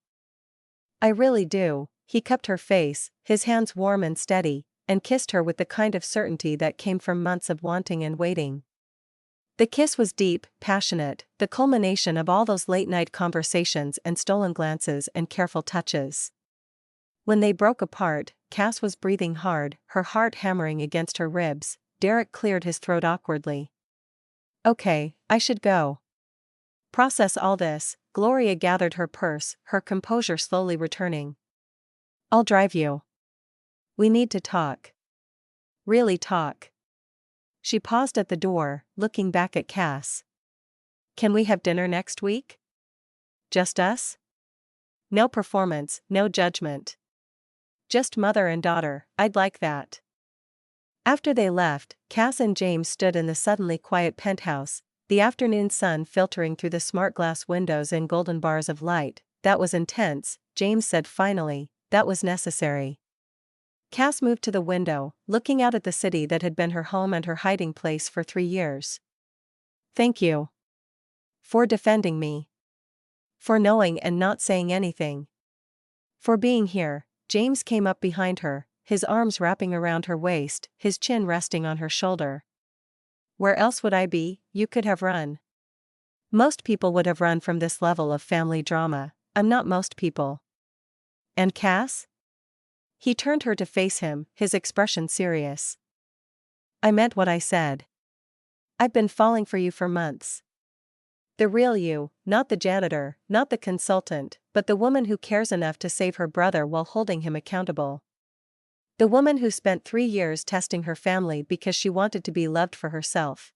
I really do. He cupped her face, his hands warm and steady, and kissed her with the kind of certainty that came from months of wanting and waiting. The kiss was deep, passionate, the culmination of all those late-night conversations and stolen glances and careful touches. When they broke apart, Cass was breathing hard, her heart hammering against her ribs. Derek cleared his throat awkwardly. Okay, I should go. Process all this. Gloria gathered her purse, her composure slowly returning. I'll drive you. We need to talk. Really talk. She paused at the door, looking back at Cass. Can we have dinner next week? Just us? No performance, no judgment. Just mother and daughter, I'd like that. After they left, Cass and James stood in the suddenly quiet penthouse, the afternoon sun filtering through the smart glass windows in golden bars of light. That was intense, James said finally, that was necessary. Cass moved to the window, looking out at the city that had been her home and her hiding place for 3 years. Thank you. For defending me. For knowing and not saying anything. For being here. James came up behind her, his arms wrapping around her waist, his chin resting on her shoulder. Where else would I be? You could have run. Most people would have run from this level of family drama. I'm not most people. And Cass? He turned her to face him, his expression serious. I meant what I said. I've been falling for you for months. The real you, not the janitor, not the consultant, but the woman who cares enough to save her brother while holding him accountable. The woman who spent 3 years testing her family because she wanted to be loved for herself.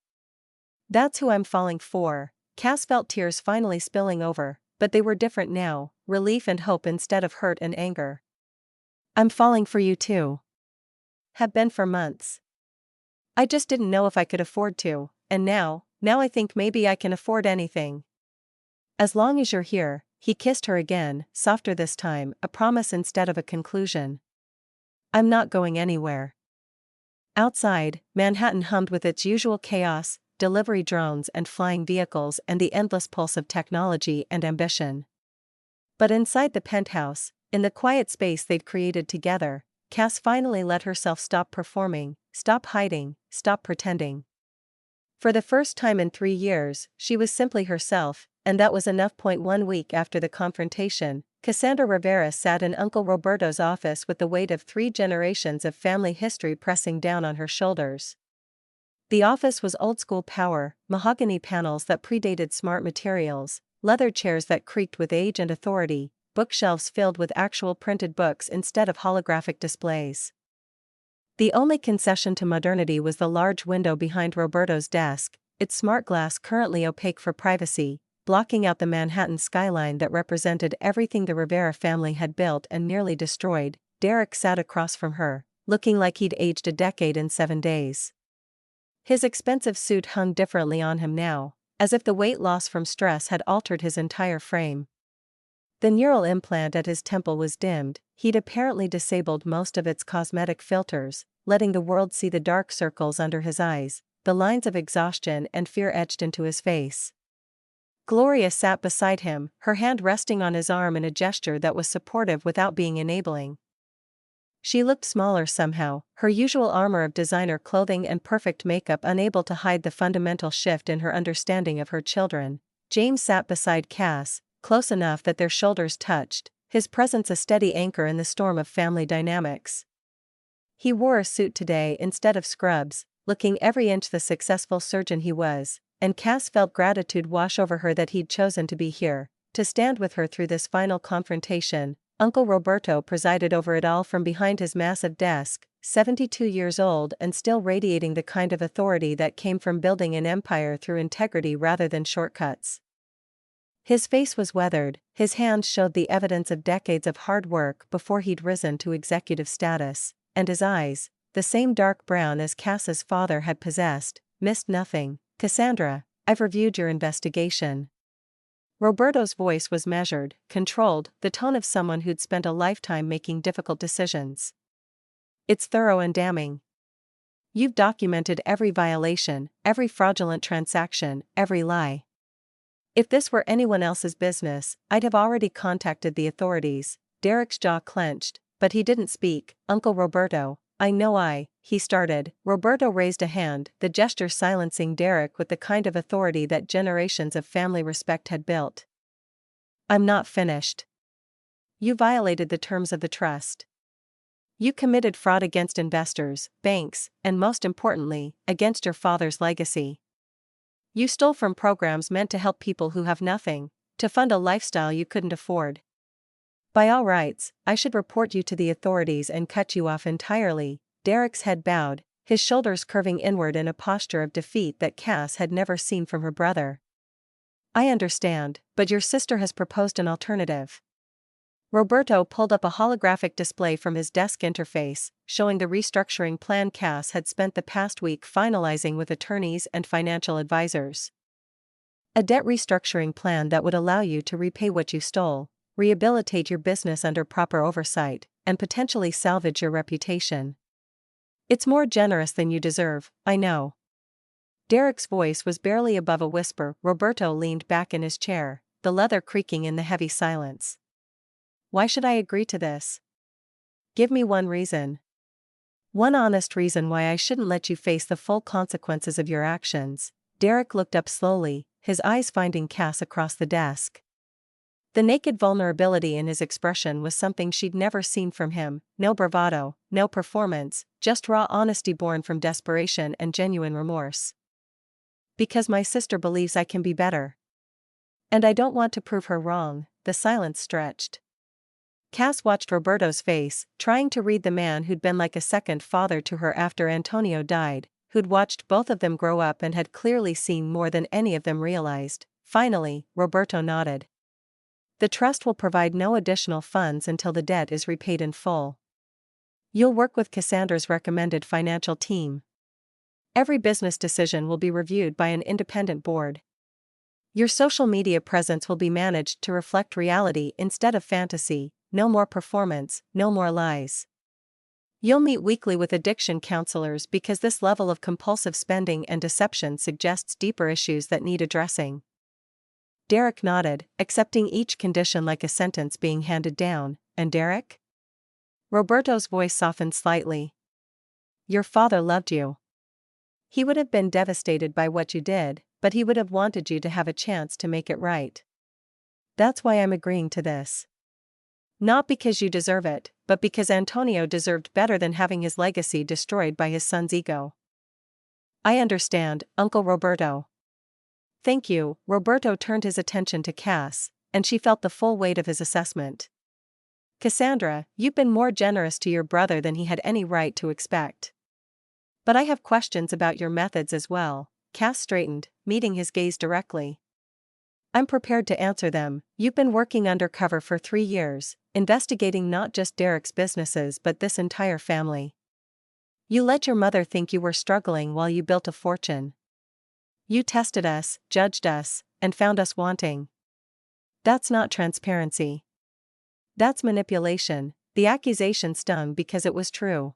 That's who I'm falling for. Cass felt tears finally spilling over, but they were different now, relief and hope instead of hurt and anger. I'm falling for you too. Have been for months. I just didn't know if I could afford to, and now I think maybe I can afford anything. As long as you're here, he kissed her again, softer this time, a promise instead of a conclusion. I'm not going anywhere. Outside, Manhattan hummed with its usual chaos, delivery drones and flying vehicles and the endless pulse of technology and ambition. But inside the penthouse, in the quiet space they'd created together, Cass finally let herself stop performing, stop hiding, stop pretending. For the first time in 3 years, she was simply herself, and that was enough. 1 week after the confrontation, Cassandra Rivera sat in Uncle Roberto's office with the weight of 3 generations of family history pressing down on her shoulders. The office was old-school power, mahogany panels that predated smart materials, leather chairs that creaked with age and authority, bookshelves filled with actual printed books instead of holographic displays. The only concession to modernity was the large window behind Roberto's desk, its smart glass currently opaque for privacy, blocking out the Manhattan skyline that represented everything the Rivera family had built and nearly destroyed. Derek sat across from her, looking like he'd aged a decade in 7 days. His expensive suit hung differently on him now, as if the weight loss from stress had altered his entire frame. The neural implant at his temple was dimmed. He'd apparently disabled most of its cosmetic filters, letting the world see the dark circles under his eyes, the lines of exhaustion and fear etched into his face. Gloria sat beside him, her hand resting on his arm in a gesture that was supportive without being enabling. She looked smaller somehow, her usual armor of designer clothing and perfect makeup unable to hide the fundamental shift in her understanding of her children. James sat beside Cass, close enough that their shoulders touched, his presence a steady anchor in the storm of family dynamics. He wore a suit today instead of scrubs, looking every inch the successful surgeon he was, and Cass felt gratitude wash over her that he'd chosen to be here, to stand with her through this final confrontation. Uncle Roberto presided over it all from behind his massive desk, 72 years old and still radiating the kind of authority that came from building an empire through integrity rather than shortcuts. His face was weathered, his hands showed the evidence of decades of hard work before he'd risen to executive status, and his eyes, the same dark brown as Cass's father had possessed, missed nothing. Cassandra, I've reviewed your investigation. Roberto's voice was measured, controlled, the tone of someone who'd spent a lifetime making difficult decisions. It's thorough and damning. You've documented every violation, every fraudulent transaction, every lie. If this were anyone else's business, I'd have already contacted the authorities. Derek's jaw clenched, but he didn't speak. Uncle Roberto, he started. Roberto raised a hand, the gesture silencing Derek with the kind of authority that generations of family respect had built. I'm not finished. You violated the terms of the trust. You committed fraud against investors, banks, and most importantly, against your father's legacy. You stole from programs meant to help people who have nothing, to fund a lifestyle you couldn't afford. By all rights, I should report you to the authorities and cut you off entirely. Derek's head bowed, his shoulders curving inward in a posture of defeat that Cass had never seen from her brother. I understand, but your sister has proposed an alternative. Roberto pulled up a holographic display from his desk interface, showing the restructuring plan Cass had spent the past week finalizing with attorneys and financial advisors. A debt restructuring plan that would allow you to repay what you stole, rehabilitate your business under proper oversight, and potentially salvage your reputation. It's more generous than you deserve, I know. Derek's voice was barely above a whisper. Roberto leaned back in his chair, the leather creaking in the heavy silence. Why should I agree to this? Give me one reason. One honest reason why I shouldn't let you face the full consequences of your actions. Derek looked up slowly, his eyes finding Cass across the desk. The naked vulnerability in his expression was something she'd never seen from him, no bravado, no performance, just raw honesty born from desperation and genuine remorse. Because my sister believes I can be better. And I don't want to prove her wrong." The silence stretched. Cass watched Roberto's face, trying to read the man who'd been like a second father to her after Antonio died, who'd watched both of them grow up and had clearly seen more than any of them realized. Finally, Roberto nodded. "The trust will provide no additional funds until the debt is repaid in full. You'll work with Cassandra's recommended financial team. Every business decision will be reviewed by an independent board. Your social media presence will be managed to reflect reality instead of fantasy. No more performance, no more lies. You'll meet weekly with addiction counselors because this level of compulsive spending and deception suggests deeper issues that need addressing." Derek nodded, accepting each condition like a sentence being handed down. "And Derek?" Roberto's voice softened slightly. "Your father loved you. He would have been devastated by what you did, but he would have wanted you to have a chance to make it right. That's why I'm agreeing to this. Not because you deserve it, but because Antonio deserved better than having his legacy destroyed by his son's ego." "I understand, Uncle Roberto." "Thank you." Roberto turned his attention to Cass, and she felt the full weight of his assessment. "Cassandra, you've been more generous to your brother than he had any right to expect. But I have questions about your methods as well." Cass straightened, meeting his gaze directly. "I'm prepared to answer them. You've been working undercover for 3 years, investigating not just Derek's businesses but this entire family. You let your mother think you were struggling while you built a fortune. You tested us, judged us, and found us wanting. That's not transparency. That's manipulation." The accusation stung because it was true.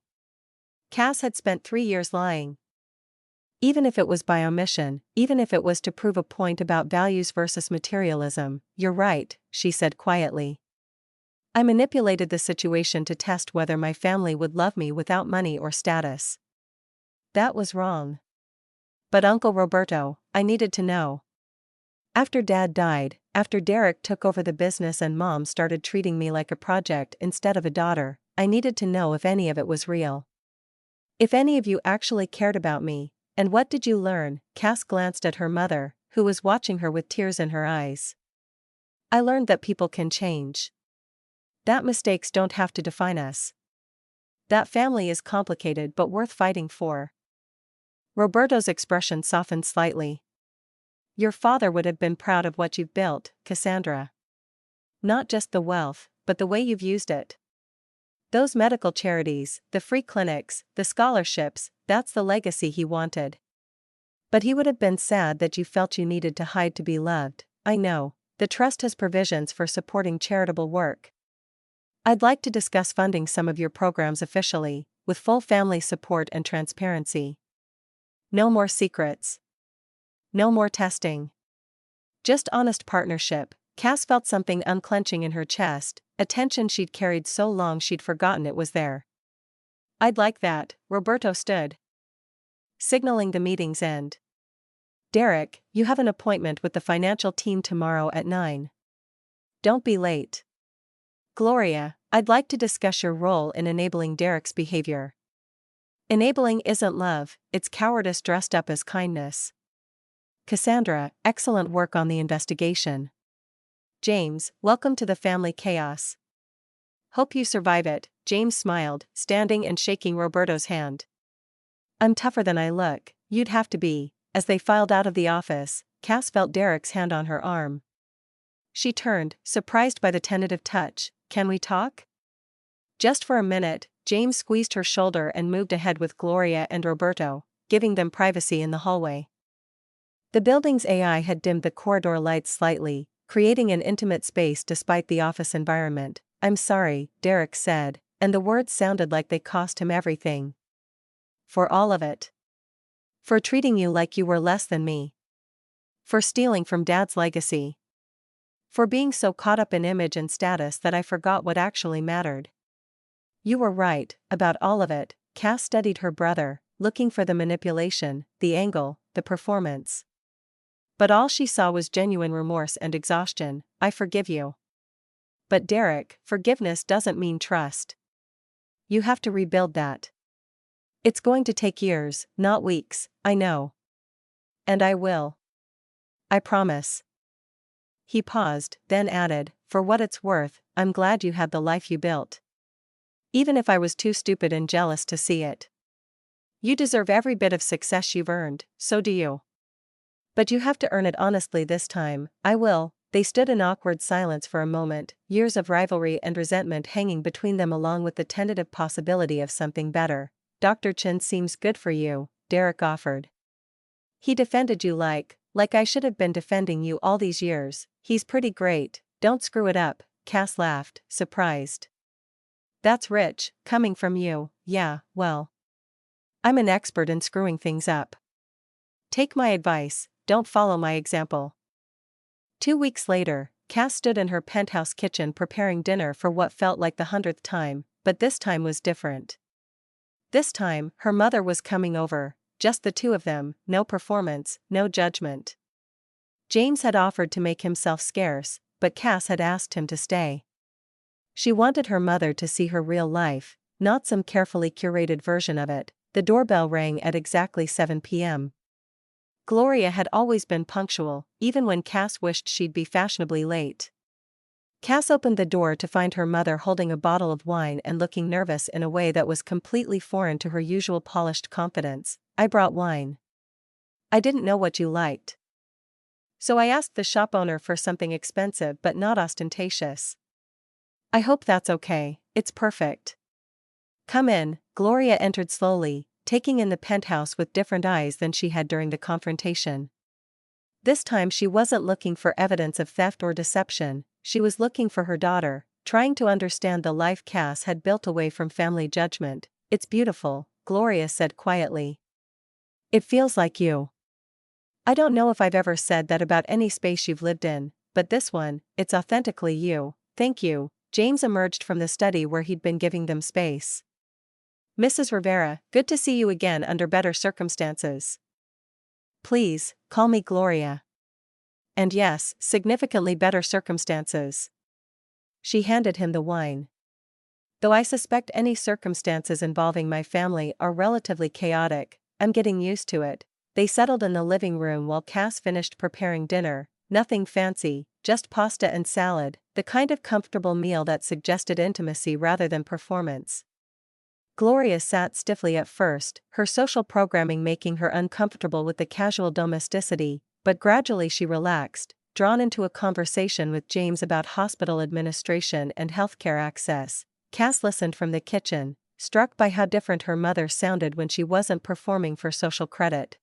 Cass had spent 3 years lying. Even if it was by omission, even if it was to prove a point about values versus materialism. "You're right," she said quietly. "I manipulated the situation to test whether my family would love me without money or status. That was wrong. But Uncle Roberto, I needed to know. After Dad died, after Derek took over the business and Mom started treating me like a project instead of a daughter, I needed to know if any of it was real. If any of you actually cared about me. And what did you learn?" Cass glanced at her mother, who was watching her with tears in her eyes. "I learned that people can change. That mistakes don't have to define us. That family is complicated but worth fighting for." Roberto's expression softened slightly. "Your father would have been proud of what you've built, Cassandra. Not just the wealth, but the way you've used it. Those medical charities, the free clinics, the scholarships, that's the legacy he wanted. But he would have been sad that you felt you needed to hide to be loved. I know, the trust has provisions for supporting charitable work. I'd like to discuss funding some of your programs officially, with full family support and transparency. No more secrets. No more testing. Just honest partnership." Cass felt something unclenching in her chest, a tension she'd carried so long she'd forgotten it was there. "I'd like that." Roberto stood, signaling the meeting's end. "Derek, you have an appointment with the financial team tomorrow at 9. Don't be late. Gloria, I'd like to discuss your role in enabling Derek's behavior. Enabling isn't love, it's cowardice dressed up as kindness. Cassandra, excellent work on the investigation. James, welcome to the family chaos. Hope you survive it." James smiled, standing and shaking Roberto's hand. "I'm tougher than I look, you'd have to be." As they filed out of the office, Cass felt Derek's hand on her arm. She turned, surprised by the tentative touch. "Can we talk?" "Just for a minute." James squeezed her shoulder and moved ahead with Gloria and Roberto, giving them privacy in the hallway. The building's AI had dimmed the corridor lights slightly, creating an intimate space despite the office environment. "I'm sorry," Derek said, and the words sounded like they cost him everything. "For all of it. For treating you like you were less than me. For stealing from Dad's legacy. For being so caught up in image and status that I forgot what actually mattered. You were right, about all of it." Cass studied her brother, looking for the manipulation, the angle, the performance. But all she saw was genuine remorse and exhaustion. "I forgive you. But Derek, forgiveness doesn't mean trust. You have to rebuild that. It's going to take years, not weeks, I know. And I will. I promise. He paused, then added, for what it's worth, I'm glad you had the life you built. Even if I was too stupid and jealous to see it. You deserve every bit of success you've earned, so do you. But you have to earn it honestly this time. I will. They stood in awkward silence for a moment, years of rivalry and resentment hanging between them along with the tentative possibility of something better. Dr. Chin seems good for you, Derek offered. He defended you like I should have been defending you all these years. He's pretty great, don't screw it up, Cass laughed, surprised. That's rich, coming from you. Yeah, well. I'm an expert in screwing things up. Take my advice, don't follow my example. 2 weeks later, Cass stood in her penthouse kitchen preparing dinner for what felt like the 100th time, but this time was different. This time, her mother was coming over, just the two of them, no performance, no judgment. James had offered to make himself scarce, but Cass had asked him to stay. She wanted her mother to see her real life, not some carefully curated version of it. The doorbell rang at exactly 7 p.m. Gloria had always been punctual, even when Cass wished she'd be fashionably late. Cass opened the door to find her mother holding a bottle of wine and looking nervous in a way that was completely foreign to her usual polished confidence. I brought wine. I didn't know what you liked. So I asked the shop owner for something expensive but not ostentatious. I hope that's okay, it's perfect. Come in. Gloria entered slowly, taking in the penthouse with different eyes than she had during the confrontation. This time she wasn't looking for evidence of theft or deception, she was looking for her daughter, trying to understand the life Cass had built away from family judgment. It's beautiful, Gloria said quietly. It feels like you. I don't know if I've ever said that about any space you've lived in, but this one, it's authentically you. Thank you. James emerged from the study where he'd been giving them space. Mrs. Rivera, good to see you again under better circumstances. Please, call me Gloria. And yes, significantly better circumstances. She handed him the wine. Though I suspect any circumstances involving my family are relatively chaotic, I'm getting used to it. They settled in the living room while Cass finished preparing dinner, nothing fancy, just pasta and salad, the kind of comfortable meal that suggested intimacy rather than performance. Gloria sat stiffly at first, her social programming making her uncomfortable with the casual domesticity, but gradually she relaxed, drawn into a conversation with James about hospital administration and healthcare access. Cass listened from the kitchen, struck by how different her mother sounded when she wasn't performing for social credit.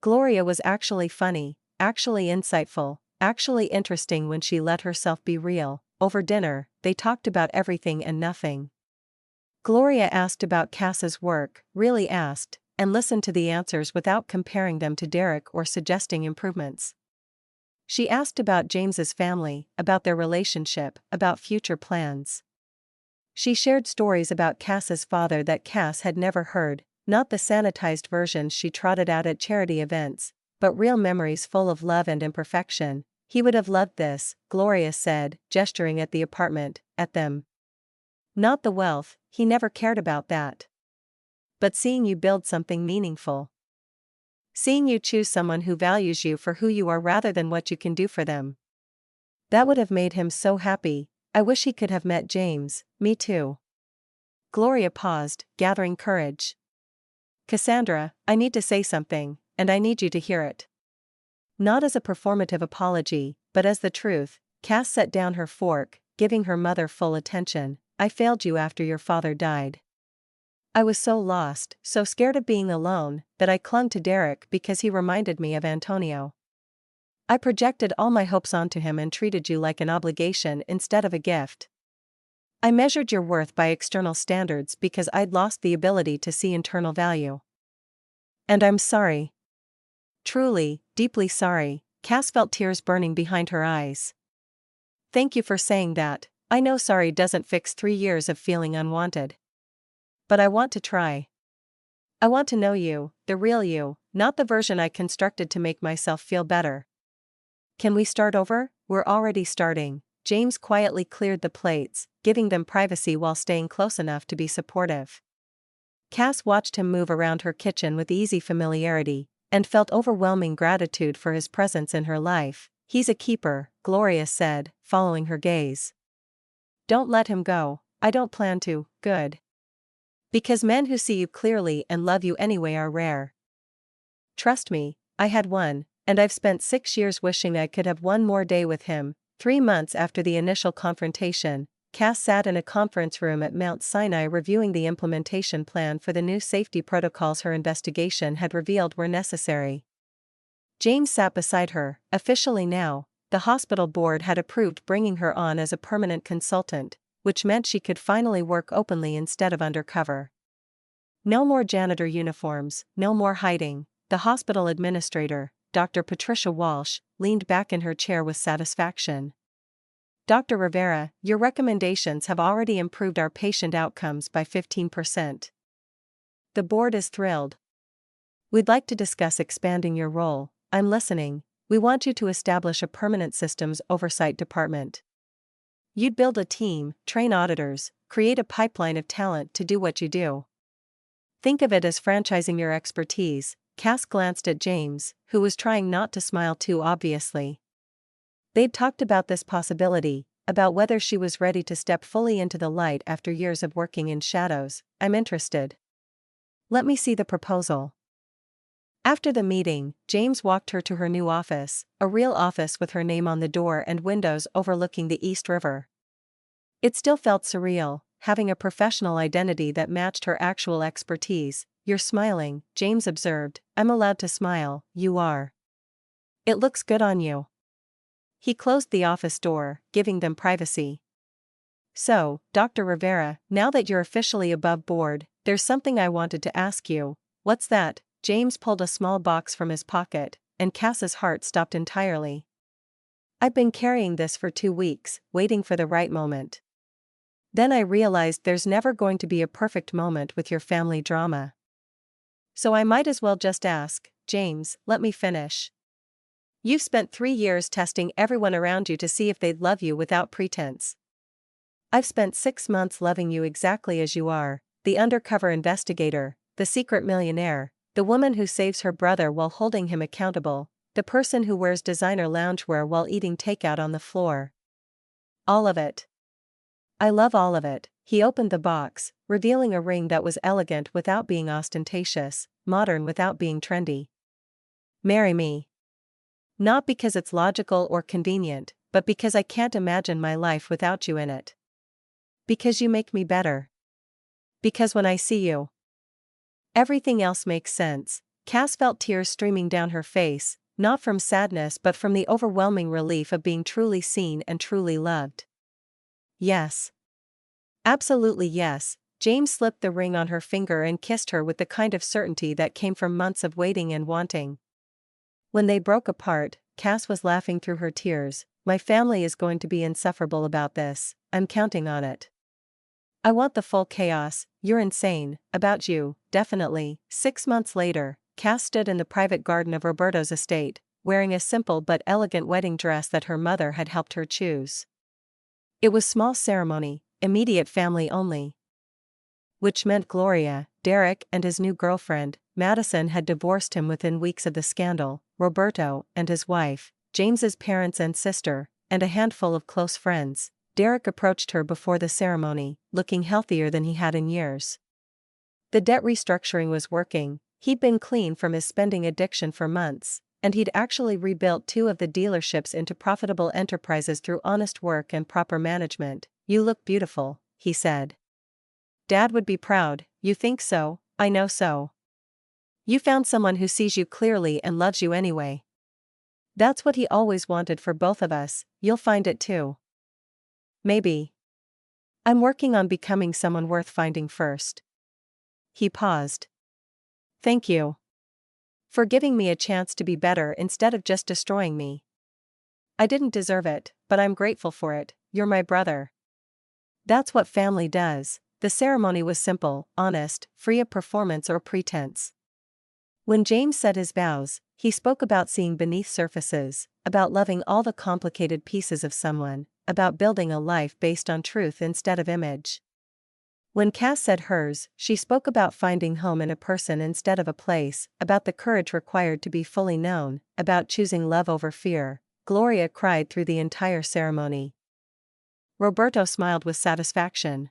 Gloria was actually funny, actually insightful, actually interesting when she let herself be real. Over dinner, they talked about everything and nothing. Gloria asked about Cass's work, really asked, and listened to the answers without comparing them to Derek or suggesting improvements. She asked about James's family, about their relationship, about future plans. She shared stories about Cass's father that Cass had never heard, not the sanitized versions she trotted out at charity events, but real memories full of love and imperfection. He would have loved this, Gloria said, gesturing at the apartment, at them. Not the wealth, he never cared about that. But seeing you build something meaningful. Seeing you choose someone who values you for who you are rather than what you can do for them. That would have made him so happy. I wish he could have met James. Me too. Gloria paused, gathering courage. Cassandra, I need to say something, and I need you to hear it. Not as a performative apology, but as the truth. Cass set down her fork, giving her mother full attention. I failed you after your father died. I was so lost, so scared of being alone, that I clung to Derek because he reminded me of Antonio. I projected all my hopes onto him and treated you like an obligation instead of a gift. I measured your worth by external standards because I'd lost the ability to see internal value. And I'm sorry. Truly, deeply sorry. Cass felt tears burning behind her eyes. Thank you for saying that. I know sorry doesn't fix 3 years of feeling unwanted. But I want to try. I want to know you, the real you, not the version I constructed to make myself feel better. Can we start over? We're already starting. James quietly cleared the plates, giving them privacy while staying close enough to be supportive. Cass watched him move around her kitchen with easy familiarity, and felt overwhelming gratitude for his presence in her life. "He's a keeper," Gloria said, following her gaze. "Don't let him go." "I don't plan to." "Good. Because men who see you clearly and love you anyway are rare. Trust me, I had one, and I've spent 6 years wishing I could have one more day with him." 3 months after the initial confrontation, Cass sat in a conference room at Mount Sinai reviewing the implementation plan for the new safety protocols her investigation had revealed were necessary. James sat beside her. Officially now, the hospital board had approved bringing her on as a permanent consultant, which meant she could finally work openly instead of undercover. No more janitor uniforms, no more hiding. The hospital administrator, Dr. Patricia Walsh, leaned back in her chair with satisfaction. "Dr. Rivera, your recommendations have already improved our patient outcomes by 15%. The board is thrilled. We'd like to discuss expanding your role." "I'm listening." "We want you to establish a permanent systems oversight department. You'd build a team, train auditors, create a pipeline of talent to do what you do. Think of it as franchising your expertise." Cass glanced at James, who was trying not to smile too obviously. They'd talked about this possibility, about whether she was ready to step fully into the light after years of working in shadows. "I'm interested. Let me see the proposal." After the meeting, James walked her to her new office, a real office with her name on the door and windows overlooking the East River. It still felt surreal, having a professional identity that matched her actual expertise. "You're smiling," James observed. "I'm allowed to smile." "You are. It looks good on you." He closed the office door, giving them privacy. "So, Dr. Rivera, now that you're officially above board, there's something I wanted to ask you." "What's that?" James pulled a small box from his pocket, and Cass's heart stopped entirely. "I've been carrying this for 2 weeks, waiting for the right moment. Then I realized there's never going to be a perfect moment with your family drama. So I might as well just ask." "James, let me finish. You've spent 3 years testing everyone around you to see if they'd love you without pretense. I've spent 6 months loving you exactly as you are, the undercover investigator, the secret millionaire, the woman who saves her brother while holding him accountable, the person who wears designer loungewear while eating takeout on the floor. All of it. I love all of it." He opened the box, revealing a ring that was elegant without being ostentatious, modern without being trendy. "Marry me. Not because it's logical or convenient, but because I can't imagine my life without you in it. Because you make me better. Because when I see you, everything else makes sense." Cass felt tears streaming down her face, not from sadness but from the overwhelming relief of being truly seen and truly loved. "Yes. Absolutely yes." James slipped the ring on her finger and kissed her with the kind of certainty that came from months of waiting and wanting. When they broke apart, Cass was laughing through her tears. "My family is going to be insufferable about this. I'm counting on it. I want the full chaos." "You're insane." "About you, definitely." 6 months later, Cass stood in the private garden of Roberto's estate, wearing a simple but elegant wedding dress that her mother had helped her choose. It was small ceremony, immediate family only. Which meant Gloria, Derek and his new girlfriend, Madison, had divorced him within weeks of the scandal. Roberto and his wife, James's parents and sister, and a handful of close friends. Derek approached her before the ceremony, looking healthier than he had in years. The debt restructuring was working. He'd been clean from his spending addiction for months, and he'd actually rebuilt 2 of the dealerships into profitable enterprises through honest work and proper management. "You look beautiful," he said. "Dad would be proud." "You think so?" "I know so. You found someone who sees you clearly and loves you anyway. That's what he always wanted for both of us. You'll find it too." "Maybe. I'm working on becoming someone worth finding first." He paused. "Thank you. For giving me a chance to be better instead of just destroying me. I didn't deserve it, but I'm grateful for it. You're my brother. That's what family does." The ceremony was simple, honest, free of performance or pretense. When James said his vows, he spoke about seeing beneath surfaces, about loving all the complicated pieces of someone, about building a life based on truth instead of image. When Cass said hers, she spoke about finding home in a person instead of a place, about the courage required to be fully known, about choosing love over fear. Gloria cried through the entire ceremony. Roberto smiled with satisfaction.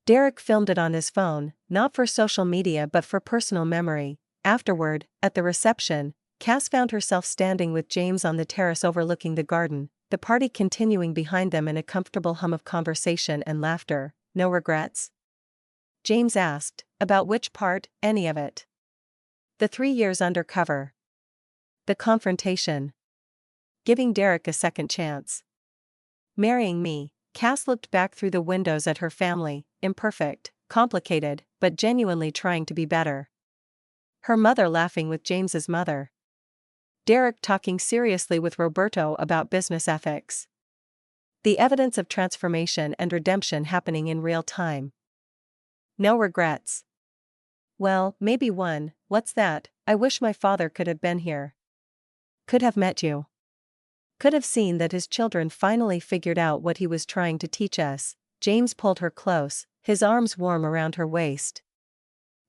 Derek filmed it on his phone, not for social media but for personal memory. Afterward, at the reception, Cass found herself standing with James on the terrace overlooking the garden, the party continuing behind them in a comfortable hum of conversation and laughter. No regrets? James asked. About which part? Any of it. The 3 years undercover. The confrontation. Giving Derek a second chance. Marrying me. Cass looked back through the windows at her family, imperfect, complicated, but genuinely trying to be better. Her mother laughing with James's mother. Derek talking seriously with Roberto about business ethics. The evidence of transformation and redemption happening in real time. No regrets. Well, maybe one. What's that? I wish my father could have been here. Could have met you. Could have seen that his children finally figured out what he was trying to teach us. James pulled her close, his arms warm around her waist.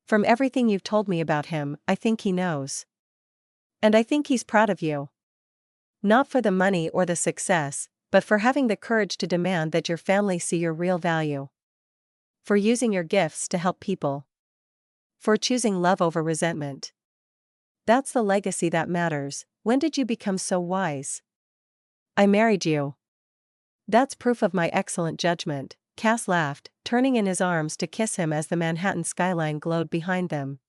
From everything you've told me about him, I think he knows. And I think he's proud of you. Not for the money or the success, but for having the courage to demand that your family see your real value. For using your gifts to help people. For choosing love over resentment. That's the legacy that matters. When did you become so wise? I married you. That's proof of my excellent judgment. Cass laughed, turning in his arms to kiss him as the Manhattan skyline glowed behind them.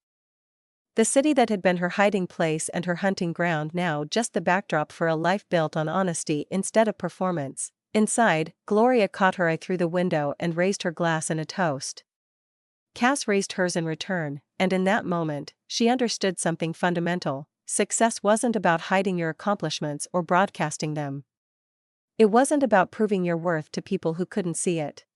The city that had been her hiding place and her hunting ground now just the backdrop for a life built on honesty instead of performance. Inside, Gloria caught her eye through the window and raised her glass in a toast. Cass raised hers in return, and in that moment, she understood something fundamental. Success wasn't about hiding your accomplishments or broadcasting them. It wasn't about proving your worth to people who couldn't see it.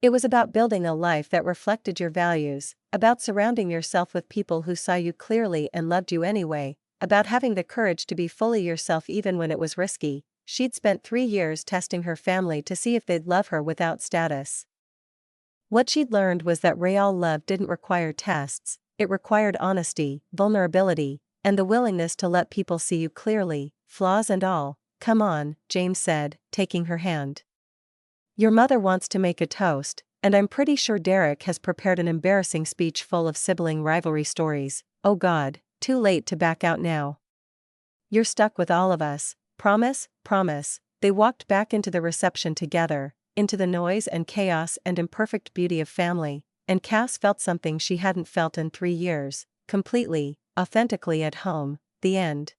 It was about building a life that reflected your values, about surrounding yourself with people who saw you clearly and loved you anyway, about having the courage to be fully yourself even when it was risky. She'd spent 3 years testing her family to see if they'd love her without status. What she'd learned was that real love didn't require tests, it required honesty, vulnerability, and the willingness to let people see you clearly, flaws and all. Come on, James said, taking her hand. Your mother wants to make a toast, and I'm pretty sure Derek has prepared an embarrassing speech full of sibling rivalry stories. Oh God, too late to back out now. You're stuck with all of us, promise, promise. They walked back into the reception together, into the noise and chaos and imperfect beauty of family, and Cass felt something she hadn't felt in 3 years, completely, authentically at home. The end.